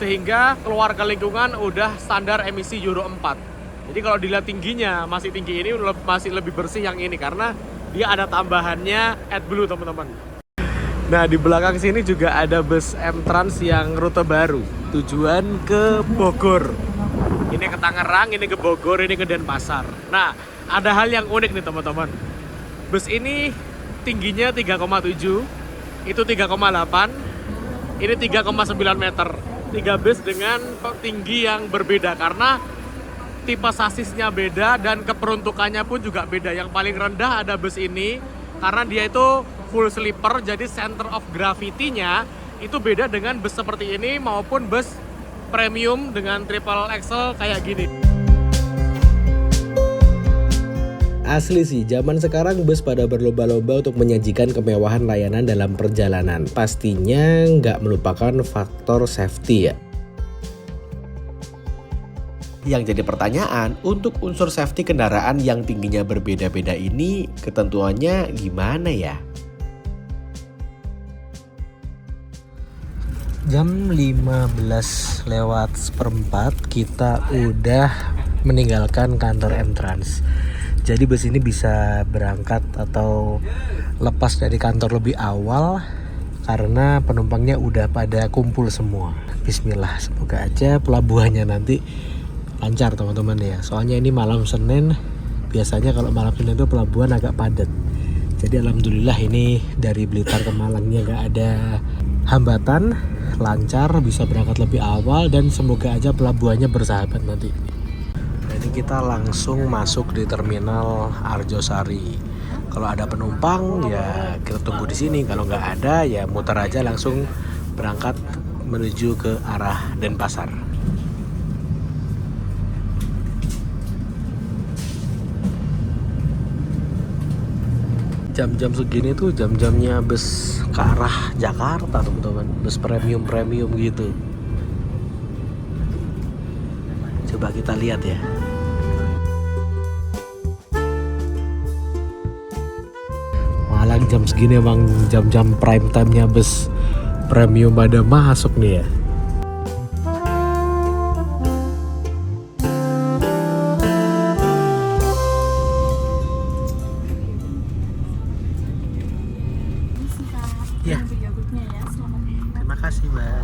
sehingga keluar ke lingkungan udah standar emisi Euro 4. Jadi kalau dilihat tingginya masih tinggi ini masih lebih bersih yang ini karena dia ada tambahannya AdBlue teman-teman. Nah di belakang sini juga ada bus M-Trans yang rute baru tujuan ke Bogor. Ini ke Tangerang, ini ke Bogor, ini ke Denpasar. Nah ada hal yang unik nih teman-teman. Bus ini tingginya 3,7, itu 3,8, ini 3,9 meter. 3 bus dengan tinggi yang berbeda karena tipe sasisnya beda dan keperuntukannya pun juga beda. Yang paling rendah ada bus ini karena dia itu full sleeper, jadi center of gravity-nya itu beda dengan bus seperti ini maupun bus premium dengan triple axle kayak gini. Asli sih, zaman sekarang bus pada berlomba-lomba untuk menyajikan kemewahan layanan dalam perjalanan. Pastinya nggak melupakan faktor safety ya. Yang jadi pertanyaan, untuk unsur safety kendaraan yang tingginya berbeda-beda ini, ketentuannya gimana ya? Jam 15:04 kita udah meninggalkan kantor M-Trans. Jadi bus ini bisa berangkat atau lepas dari kantor lebih awal karena penumpangnya udah pada kumpul semua. Bismillah, semoga aja pelabuhannya nanti lancar teman-teman ya. Soalnya ini malam Senin, biasanya kalau malam Senin itu pelabuhan agak padat. Jadi alhamdulillah ini dari Blitar ke Malangnya nggak ada hambatan, lancar, bisa berangkat lebih awal dan semoga aja pelabuhannya bersahabat nanti. Jadi kita langsung masuk di terminal Arjosari. Kalau ada penumpang ya kita tunggu di sini. Kalau nggak ada ya muter aja langsung berangkat menuju ke arah Denpasar. Jam-jam segini tuh jam-jamnya bus ke arah Jakarta teman-teman. Bus premium gitu. Coba kita lihat ya. Malah jam segini emang jam-jam prime time-nya bus premium pada masuk nih ya. Ya. Terima kasih, Mbak.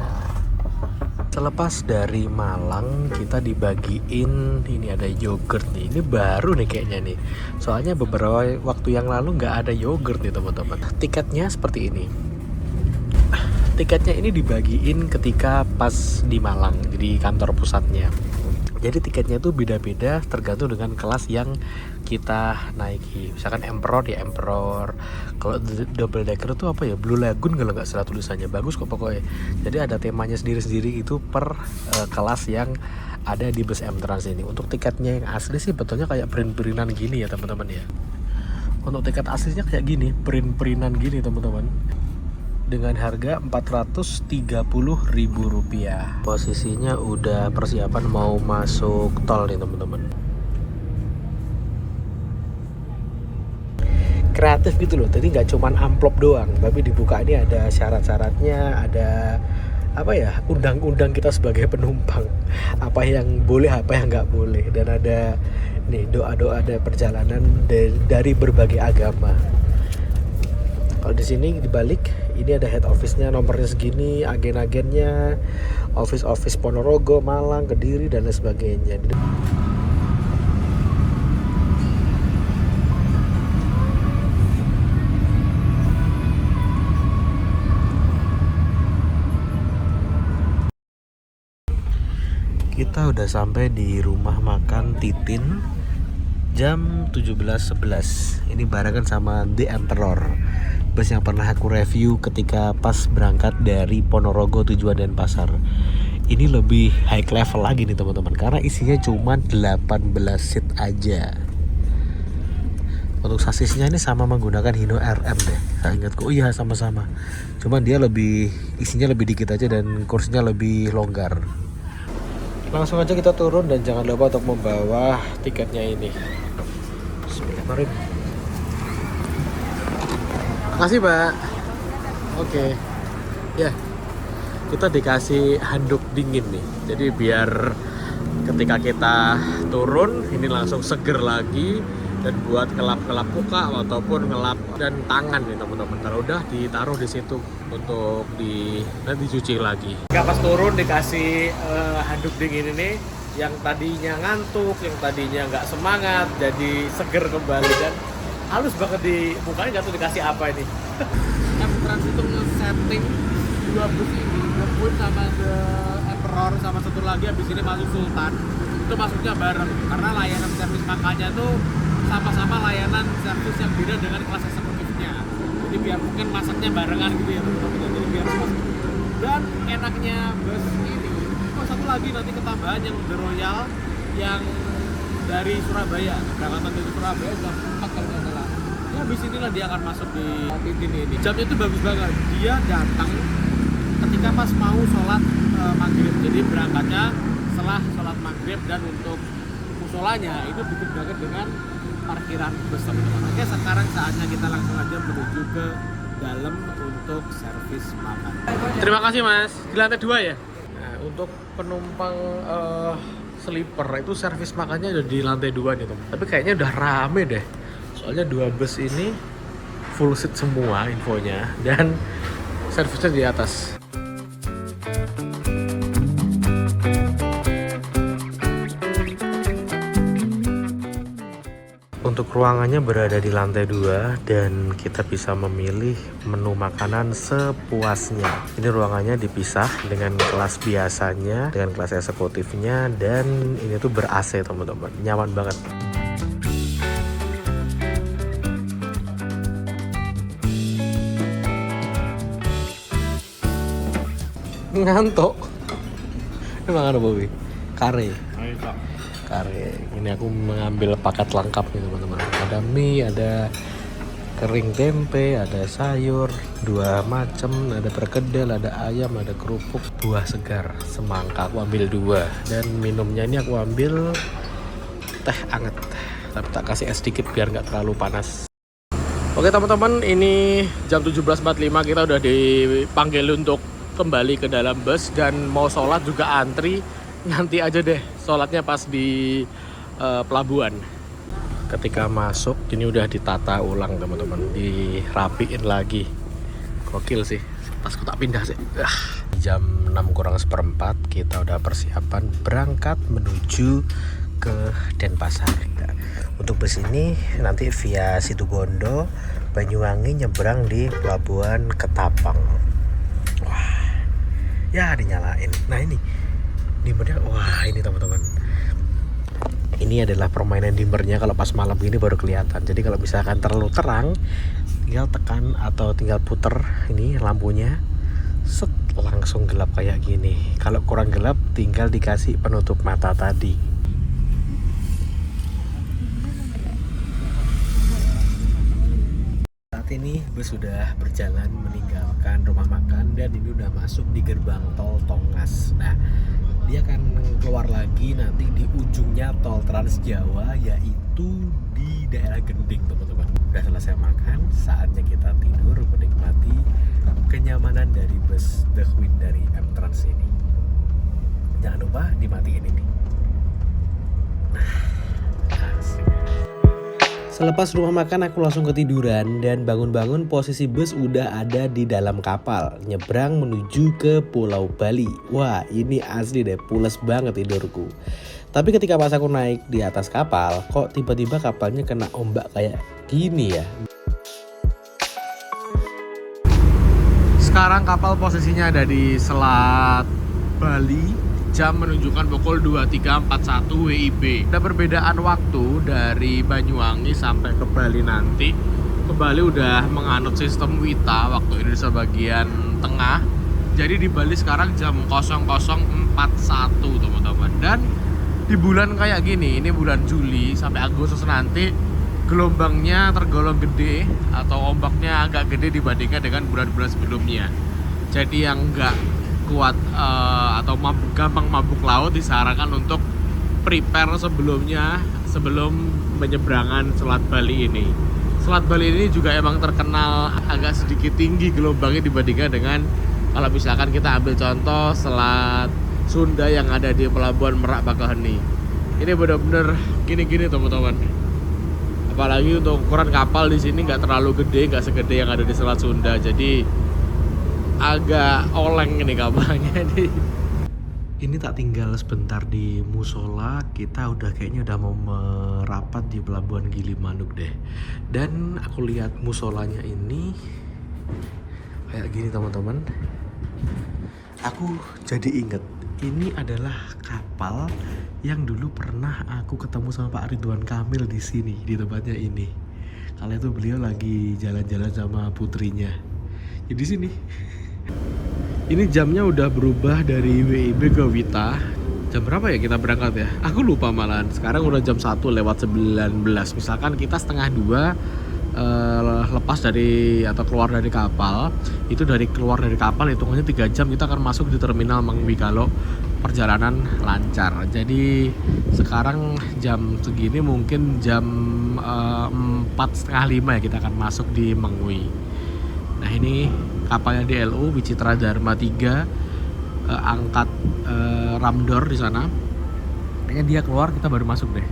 Selepas dari Malang kita dibagiin ini ada yogurt nih. Ini baru nih kayaknya nih. Soalnya beberapa waktu yang lalu nggak ada yogurt nih teman-teman. Tiketnya seperti ini. Tiketnya ini dibagiin ketika pas di Malang, jadi kantor pusatnya. Jadi tiketnya tuh beda-beda tergantung dengan kelas yang kita naiki. Misalkan Emperor ya Emperor. Kalau double decker itu apa ya? Blue Lagoon kalau nggak salah tulisannya. Bagus kok pokoknya. Jadi ada temanya sendiri-sendiri itu per kelas yang ada di bus M-Trans ini. Untuk tiketnya yang asli sih betulnya kayak print-printan gini ya teman-teman ya. Untuk tiket aslinya kayak gini, print-printan gini teman-teman. Dengan harga Rp430.000. Posisinya udah persiapan mau masuk tol nih teman-teman. Kreatif gitu loh, jadi nggak cuman amplop doang, tapi dibuka ini ada syarat-syaratnya, ada apa ya, undang-undang kita sebagai penumpang, apa yang boleh, apa yang nggak boleh, dan ada nih doa-doa ada perjalanan dari berbagai agama. Kalau di sini dibalik, ini ada head office-nya, nomornya segini, agen-agennya, office Ponorogo, Malang, Kediri dan lain sebagainya. Kita udah sampai di rumah makan Titin jam 17.11. Ini barengan sama The Emperor, bus yang pernah aku review ketika pas berangkat dari Ponorogo tujuan Denpasar. Ini lebih high level lagi nih teman-teman, karena isinya cuma 18 seat aja. Untuk sasisnya ini sama menggunakan Hino RM deh, saya ingatku. Oh iya sama-sama, cuman dia lebih isinya lebih dikit aja dan kursinya lebih longgar. Langsung aja kita turun dan jangan lupa untuk membawa tiketnya ini. Bismillahirrahmanirrahim. Makasih Mbak. Oke. Ya. kita dikasih handuk dingin nih. Jadi biar ketika kita turun ini langsung seger lagi, dan buat ngelap-ngelap muka ataupun ngelap dan tangan nih teman-teman. Kalau udah ditaruh di situ untuk nanti cuci lagi. Pas turun dikasih handuk dingin ini, yang tadinya ngantuk, yang tadinya nggak semangat, jadi seger kembali dan halus banget di mukanya. Nggak tahu dikasih apa ini. Trans itu nge-setting 2 bus ini, ngebut sama The Emperor sama satu lagi, habis ini masuk Sultan. Itu masuknya bareng karena layanan servis makanya tuh sama-sama layanan servis yang beda dengan kelas eksekutifnya. Jadi biar mungkin masaknya barengan gitu ya teman-teman. Jadi biar masuk. Dan enaknya bus ini, satu lagi nanti ketambahan yang The Royal yang dari Surabaya, berangkatan dari Surabaya jam 4 kalau nggak salah. Ya habis inilah dia akan masuk di Titin ini. Jamnya itu bagus banget. Dia datang ketika pas mau sholat maghrib. Jadi berangkatnya setelah sholat maghrib, dan untuk musolanya itu deket banget dengan parkiran bus teman-teman. Oke, sekarang saatnya kita langsung aja menuju ke dalam untuk servis makan. Terima kasih Mas. Di lantai 2 ya? Nah, untuk penumpang sleeper itu servis makannya udah di lantai 2 nih teman. Tapi kayaknya udah rame deh. Soalnya 2 bus ini full seat semua infonya, dan servisnya di atas. Untuk ruangannya berada di lantai 2 dan kita bisa memilih menu makanan sepuasnya. Ini ruangannya dipisah dengan kelas biasanya, dengan kelas eksekutifnya, dan ini tuh ber-AC teman-teman. Nyaman banget. Ngantuk. Ini makan apa, Bi? Kare. Kare. Ini aku mengambil paket lengkap nih teman-teman. Ada mie, ada kering tempe, ada sayur 2 macam, ada perkedel, ada ayam, ada kerupuk, buah segar, semangka. Aku ambil 2, dan minumnya ini aku ambil teh anget. Tapi tak kasih es sedikit biar nggak terlalu panas. Oke teman-teman, ini jam 17.45 kita udah dipanggil untuk kembali ke dalam bus, dan mau sholat juga antri. Nanti aja deh sholatnya pas di pelabuhan. Ketika masuk ini udah ditata ulang teman-teman, dirapiin lagi. Gokil sih, pas aku tak pindah sih. Jam 6:04 kita udah persiapan berangkat menuju ke Denpasar. Untuk bus ini nanti via Situbondo, Banyuwangi, nyebrang di pelabuhan Ketapang. Wah, ya dinyalain. Nah ini dimmernya, wah ini teman-teman, ini adalah permainan dimmernya. Kalau pas malam ini baru kelihatan. Jadi kalau misalkan terlalu terang, tinggal tekan atau tinggal puter ini lampunya, set, langsung gelap kayak gini. Kalau kurang gelap tinggal dikasih penutup mata tadi. Saat ini bus sudah berjalan meninggalkan rumah makan, dan ini udah masuk di gerbang tol Tongas. Nah, dia akan keluar lagi nanti di ujungnya tol Trans Jawa, yaitu di daerah Gending teman-teman. Udah selesai makan, saatnya kita tidur menikmati kenyamanan dari bus The Queen dari M-Trans ini. Jangan lupa dimatiin ini. Asik. Selepas rumah makan aku langsung ketiduran, dan bangun-bangun posisi bus udah ada di dalam kapal nyebrang menuju ke Pulau Bali. Wah ini asli deh, pules banget tidurku. Tapi ketika pas aku naik di atas kapal, kok tiba-tiba kapalnya kena ombak kayak gini ya. Sekarang kapal posisinya ada di Selat Bali. Jam menunjukkan pukul 23.41 WIB. Ada perbedaan waktu dari Banyuwangi sampai ke Bali nanti. Ke Bali udah menganut sistem WITA, waktu Indonesia bagian tengah. Jadi di Bali sekarang jam 00.41 teman-teman. Dan di bulan kayak gini, ini bulan Juli sampai Agustus nanti, gelombangnya tergolong gede atau ombaknya agak gede dibandingkan dengan bulan-bulan sebelumnya. Jadi yang enggak kuat atau gampang mabuk laut disarankan untuk prepare sebelumnya, sebelum penyeberangan Selat Bali ini. Selat Bali ini juga emang terkenal agak sedikit tinggi gelombangnya dibandingkan dengan Kalau misalkan kita ambil contoh Selat Sunda yang ada di Pelabuhan Merak Bakauheni, ini bener-bener gini-gini teman-teman. Apalagi untuk ukuran kapal di sini nggak terlalu gede, nggak segede yang ada di Selat Sunda, jadi agak oleng ini kapalnya nih. Ini tak tinggal sebentar di musola, kita udah kayaknya udah mau merapat di Pelabuhan Gilimanuk deh. Dan aku lihat musolanya ini kayak gini teman-teman. Aku jadi inget, ini adalah kapal yang dulu pernah aku ketemu sama Pak Ridwan Kamil di sini, di tempatnya ini. Kala itu beliau lagi jalan-jalan sama putrinya. Ya di sini. Ini jamnya udah berubah dari WIB ke Wita. Jam berapa ya kita berangkat ya? Aku lupa malahan. Sekarang udah jam 1:19. Misalkan kita setengah 2 lepas dari atau keluar dari kapal, itu keluar dari kapal hitungannya 3 jam kita akan masuk di terminal Mangwi kalau perjalanan lancar. Jadi sekarang jam segini mungkin jam 4:30 ya kita akan masuk di Mangwi. Nah ini kapalnya DLU Wicitra Dharma 3 angkat Ramdor di sana. Kayaknya dia keluar kita baru masuk deh.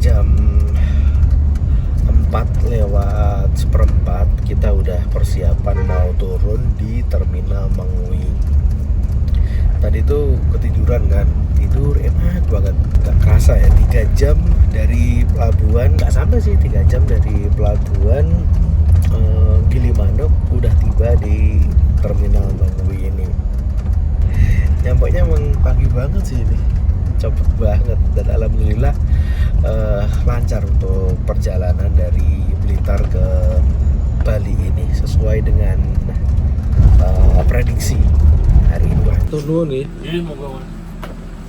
Jam 4:04 kita udah persiapan mau turun di terminal Mangwi. Tadi tuh ketiduran kan, tidur enak banget, gak kerasa ya 3 jam dari pelabuhan, gak sampai sih 3 jam dari pelabuhan Gilimanuk udah tiba di terminal Mangwi ini. Nyampainya emang pagi banget sih ini, cepet banget, dan alhamdulillah lancar untuk perjalanan dari Blitar ke Bali ini sesuai dengan prediksi hari ini. Turun nih. Ini mau kawan.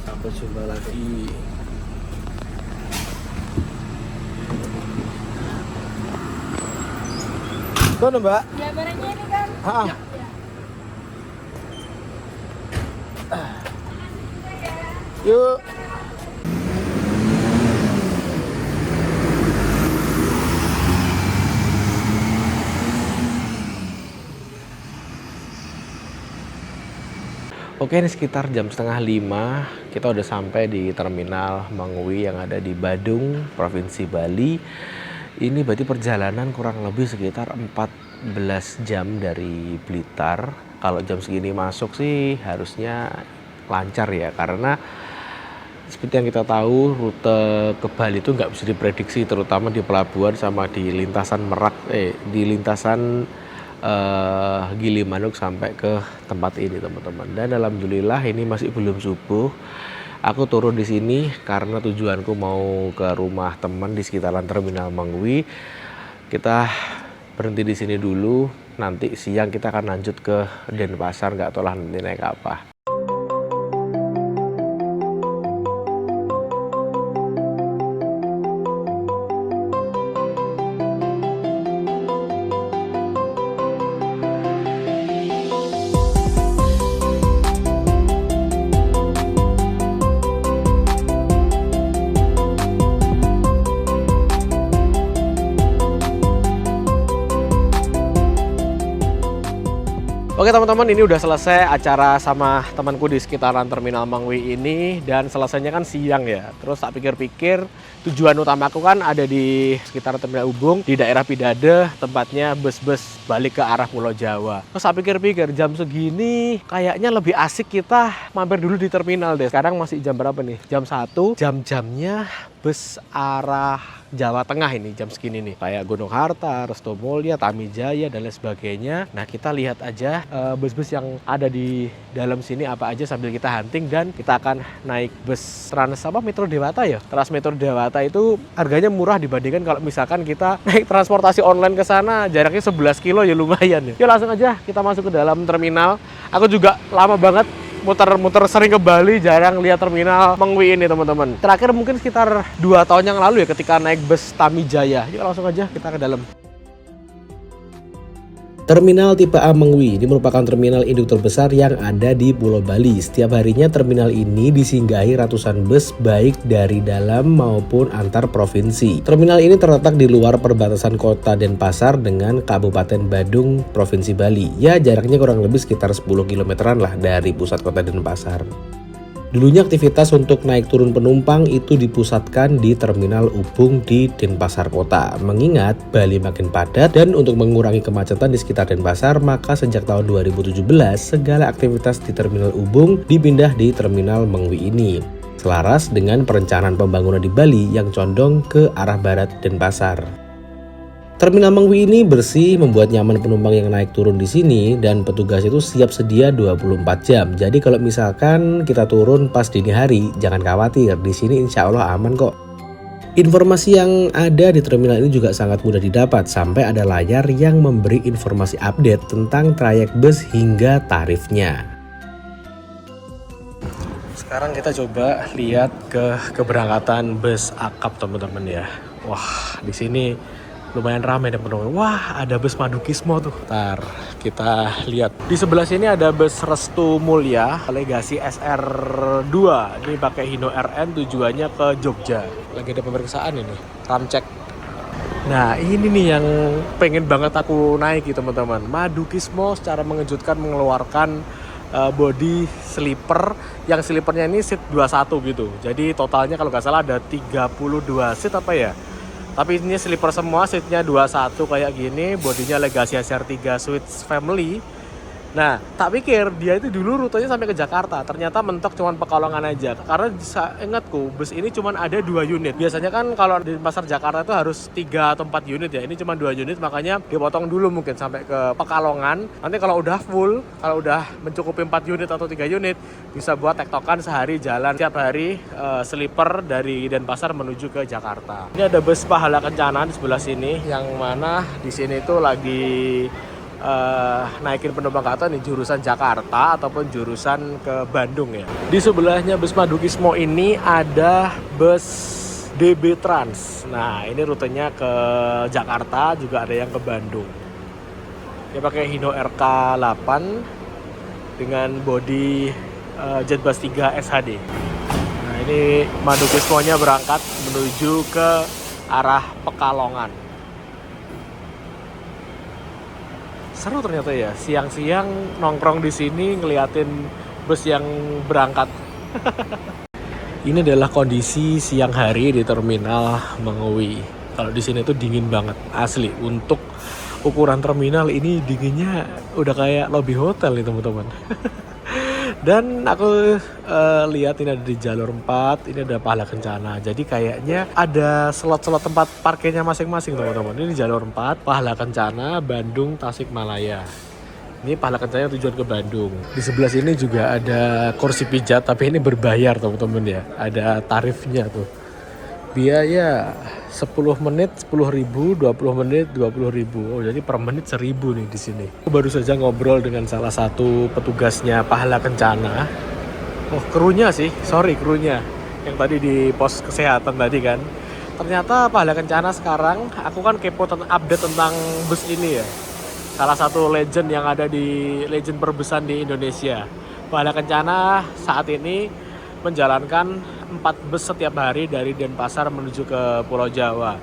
Sampai jumpa lagi. Tuh Mbak. Ya barangnya ini kan. Ya. Yuk. Oke, ini sekitar jam 4:30 kita udah sampai di terminal Mangwi yang ada di Badung, Provinsi Bali. Ini berarti perjalanan kurang lebih sekitar 14 jam dari Blitar. Kalau jam segini masuk sih harusnya lancar ya, karena seperti yang kita tahu rute ke Bali itu nggak bisa diprediksi, terutama di pelabuhan sama di lintasan di lintasan Gilimanuk sampai ke tempat ini teman-teman. Dan alhamdulillah ini masih belum subuh. Aku turun di sini karena tujuanku mau ke rumah teman di sekitaran terminal Mangwi. Kita berhenti di sini dulu. Nanti siang kita akan lanjut ke Denpasar, nggak tahu lah nanti naik apa. Oke teman-teman, ini udah selesai acara sama temanku di sekitaran terminal Mangwi ini, dan selesainya kan siang ya. Terus tak pikir-pikir tujuan utamaku kan ada di sekitar terminal Ubung, di daerah Pidade, tempatnya bus-bus balik ke arah Pulau Jawa. Terus tak pikir-pikir jam segini kayaknya lebih asik kita mampir dulu di terminal deh. Sekarang masih jam berapa nih? Jam 1, jam-jamnya bus arah Jawa Tengah ini jam segini nih, kayak Gunung Harta, Resto Mulia, Tamijaya dan lain sebagainya. Nah kita lihat aja bus-bus yang ada di dalam sini apa aja sambil kita hunting, dan kita akan naik bus Metro Dewata ya. Trans Metro Dewata itu harganya murah dibandingkan kalau misalkan kita naik transportasi online ke sana, jaraknya 11 kilo ya lumayan ya. Yuk langsung aja kita masuk ke dalam terminal. Aku juga lama banget muter-muter sering ke Bali, jarang lihat terminal Mengwi ini teman-teman. Terakhir mungkin sekitar 2 tahun yang lalu ya ketika naik bus Tamijaya. Yuk langsung aja kita ke dalam. Terminal tipe A Mengwi ini merupakan terminal induk terbesar yang ada di Pulau Bali. Setiap harinya terminal ini disinggahi ratusan bus baik dari dalam maupun antar provinsi. Terminal ini terletak di luar perbatasan kota Denpasar dengan Kabupaten Badung, Provinsi Bali. Ya jaraknya kurang lebih sekitar 10 kilometeran lah dari pusat kota Denpasar. Dulunya aktivitas untuk naik turun penumpang itu dipusatkan di Terminal Ubung di Denpasar Kota. Mengingat Bali makin padat dan untuk mengurangi kemacetan di sekitar Denpasar, maka sejak tahun 2017 segala aktivitas di Terminal Ubung dipindah di Terminal Mengwi ini. Selaras dengan perencanaan pembangunan di Bali yang condong ke arah barat Denpasar. Terminal Mengwi ini bersih, membuat nyaman penumpang yang naik turun di sini, dan petugas itu siap sedia 24 jam. Jadi kalau misalkan kita turun pas dini hari, jangan khawatir, di sini insya Allah aman kok. Informasi yang ada di terminal ini juga sangat mudah didapat, sampai ada layar yang memberi informasi update tentang trayek bus hingga tarifnya. Sekarang kita coba lihat ke keberangkatan bus akap teman-teman ya. Wah di sini lumayan ramai dan penuh. Wah ada bus Madukismo tuh. Ntar kita lihat. Di sebelah sini ada bus Resto Mulia Legasi SR2. Ini pakai Hino RN tujuannya ke Jogja. Lagi ada pemeriksaan ini, ramcek. Nah ini nih yang pengen banget aku naiki teman-teman. Madukismo secara mengejutkan mengeluarkan body sleeper, yang sleepernya ini seat 21 gitu. Jadi totalnya kalau nggak salah ada 32 seat apa ya. Tapi ini sleeper semua, seatnya 21 kayak gini, bodinya Legasi SR3 Suites Family. Nah, tak pikir dia itu dulu rutenya sampai ke Jakarta. Ternyata mentok cuman Pekalongan aja. Karena ingatku, bus ini cuman ada 2 unit. Biasanya kan kalau di pasar Jakarta itu harus 3 atau 4 unit ya. Ini cuma 2 unit, makanya dipotong dulu mungkin sampai ke Pekalongan. Nanti kalau udah full, kalau udah mencukupi 4 unit atau 3 unit, bisa buat tektokan sehari jalan tiap hari sleeper dari Denpasar menuju ke Jakarta. Ini ada bus Pahala Kencana di sebelah sini, yang mana di sini itu lagi naikin penumpang ke atas nih, jurusan Jakarta ataupun jurusan ke Bandung ya. Di sebelahnya bus Madukismo ini ada bus DB Trans. Nah ini rutenya ke Jakarta, juga ada yang ke Bandung. Dia pakai Hino RK8 dengan bodi Jetbus 3 SHD. Nah ini Madukismonya berangkat menuju ke arah Pekalongan. Seru ternyata ya, siang-siang nongkrong di sini ngeliatin bus yang berangkat. Ini adalah kondisi siang hari di terminal Mengwi. Kalau di sini tuh dingin banget, asli. Untuk ukuran terminal ini dinginnya udah kayak lobby hotel nih teman-teman. Dan aku lihat ini ada di jalur 4, ini ada Pahala Kencana. Jadi kayaknya ada slot-slot tempat parkirnya masing-masing teman-teman. Ini di jalur 4, Pahala Kencana, Bandung, Tasikmalaya. Ini Pahala Kencana tujuan ke Bandung. Di sebelah sini juga ada kursi pijat, tapi ini berbayar teman-teman ya. Ada tarifnya tuh. Biaya 10 menit 10.000, 20 menit 20.000. Oh, jadi per menit 1.000 nih di sini. Aku baru saja ngobrol dengan salah satu petugasnya Pahala Kencana. Oh, krunya sih. Krunya. Yang tadi di pos kesehatan tadi kan. Ternyata Pahala Kencana sekarang, aku kan kepo update tentang bus ini ya. Salah satu legend yang ada di legend perbusan di Indonesia. Pahala Kencana saat ini menjalankan 4 bus setiap hari dari Denpasar menuju ke Pulau Jawa.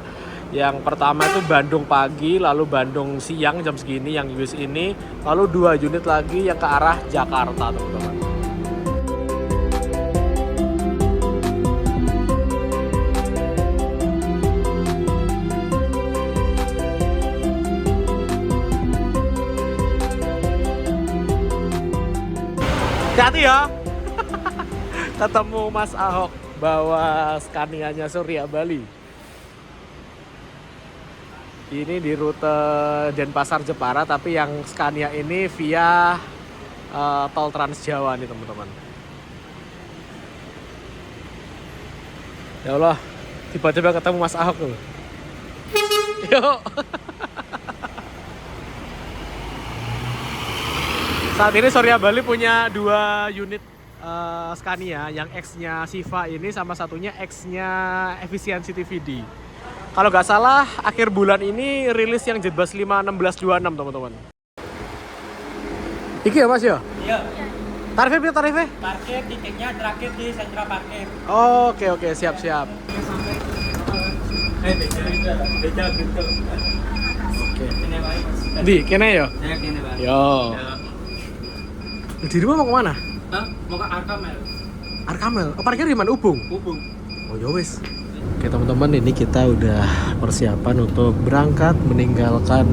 Yang pertama itu Bandung pagi, lalu Bandung siang jam segini yang bus ini, lalu 2 unit lagi yang ke arah Jakarta teman-teman. Hati-hati ya. Ketemu Mas Ahok bawa Scania-nya Surya Bali. Ini di rute Denpasar Jepara, tapi yang Scania ini via tol Trans Jawa nih teman-teman. Ya Allah, tiba-tiba ketemu Mas Ahok loh. Yuk. Saat ini Surya Bali punya 2 unit Scania, yang X-nya Siva ini sama satunya X-nya Efisiensi TVD. Kalau nggak salah akhir bulan ini rilis yang Jetbus 5 1626 teman-teman. Iki ya Mas ya? Iya. Tarifnya? Parkir titiknya terakhir di sentra parkir. Oke, siap. Beda gitu. Oke. Ini wae Mas. Di kene ya? Saya kene Pak. Yo. Di rumah mau kemana? Hah? Mau ke Arkamel. Arkamel. Oh, parkir di mana? Ubung. Hubung. Oh ya wis. Oke teman-teman, ini kita udah persiapan untuk berangkat meninggalkan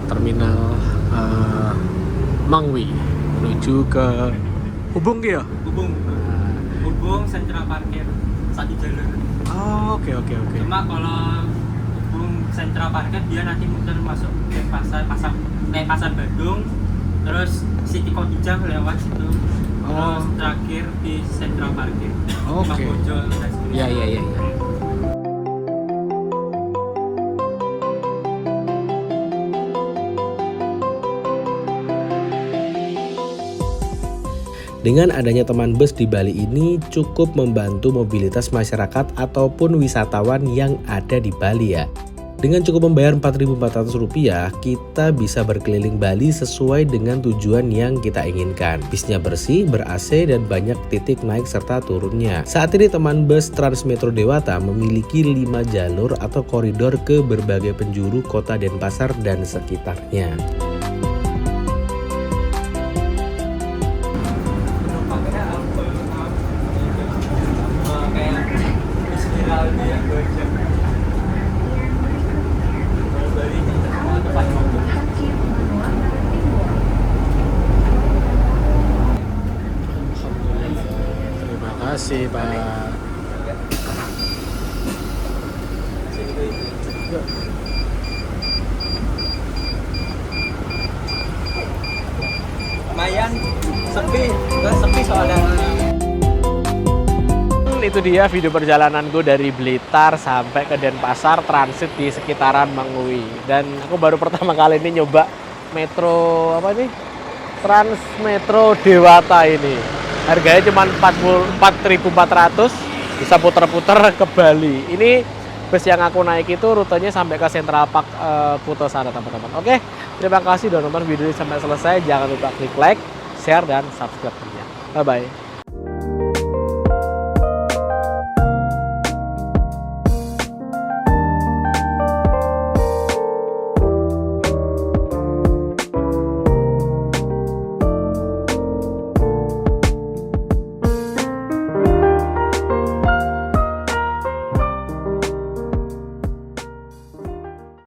terminal Mangwi menuju ke Ubung ya? Hubung sentra parkir satu jalur. Oh, oke. Cuma kalau hubung sentra parkir dia nanti muter masuk ke pasar Bandung, terus Siti Khadijah lewat situ. Terus terakhir di sentra parkir. Oke. Iya. Dengan adanya teman bus di Bali ini cukup membantu mobilitas masyarakat ataupun wisatawan yang ada di Bali ya. Dengan cukup membayar Rp4.400, kita bisa berkeliling Bali sesuai dengan tujuan yang kita inginkan. Bisnya bersih, ber-AC, dan banyak titik naik serta turunnya. Saat ini teman bus Transmetro Dewata memiliki 5 jalur atau koridor ke berbagai penjuru kota Denpasar dan sekitarnya. Terima kasih Pak. Lumayan sepi soalnya. Itu dia video perjalananku dari Blitar sampai ke Denpasar, transit di sekitaran Mangwi. Dan aku baru pertama kali ini nyoba metro Transmetro Dewata ini. Harganya cuma 4.400, bisa puter-puter ke Bali. Ini bus yang aku naik itu rutenya sampai ke Central Park Kuto sana teman-teman. Oke, terima kasih udah nonton video ini sampai selesai. Jangan lupa klik like, share, dan subscribe-nya. Bye-bye.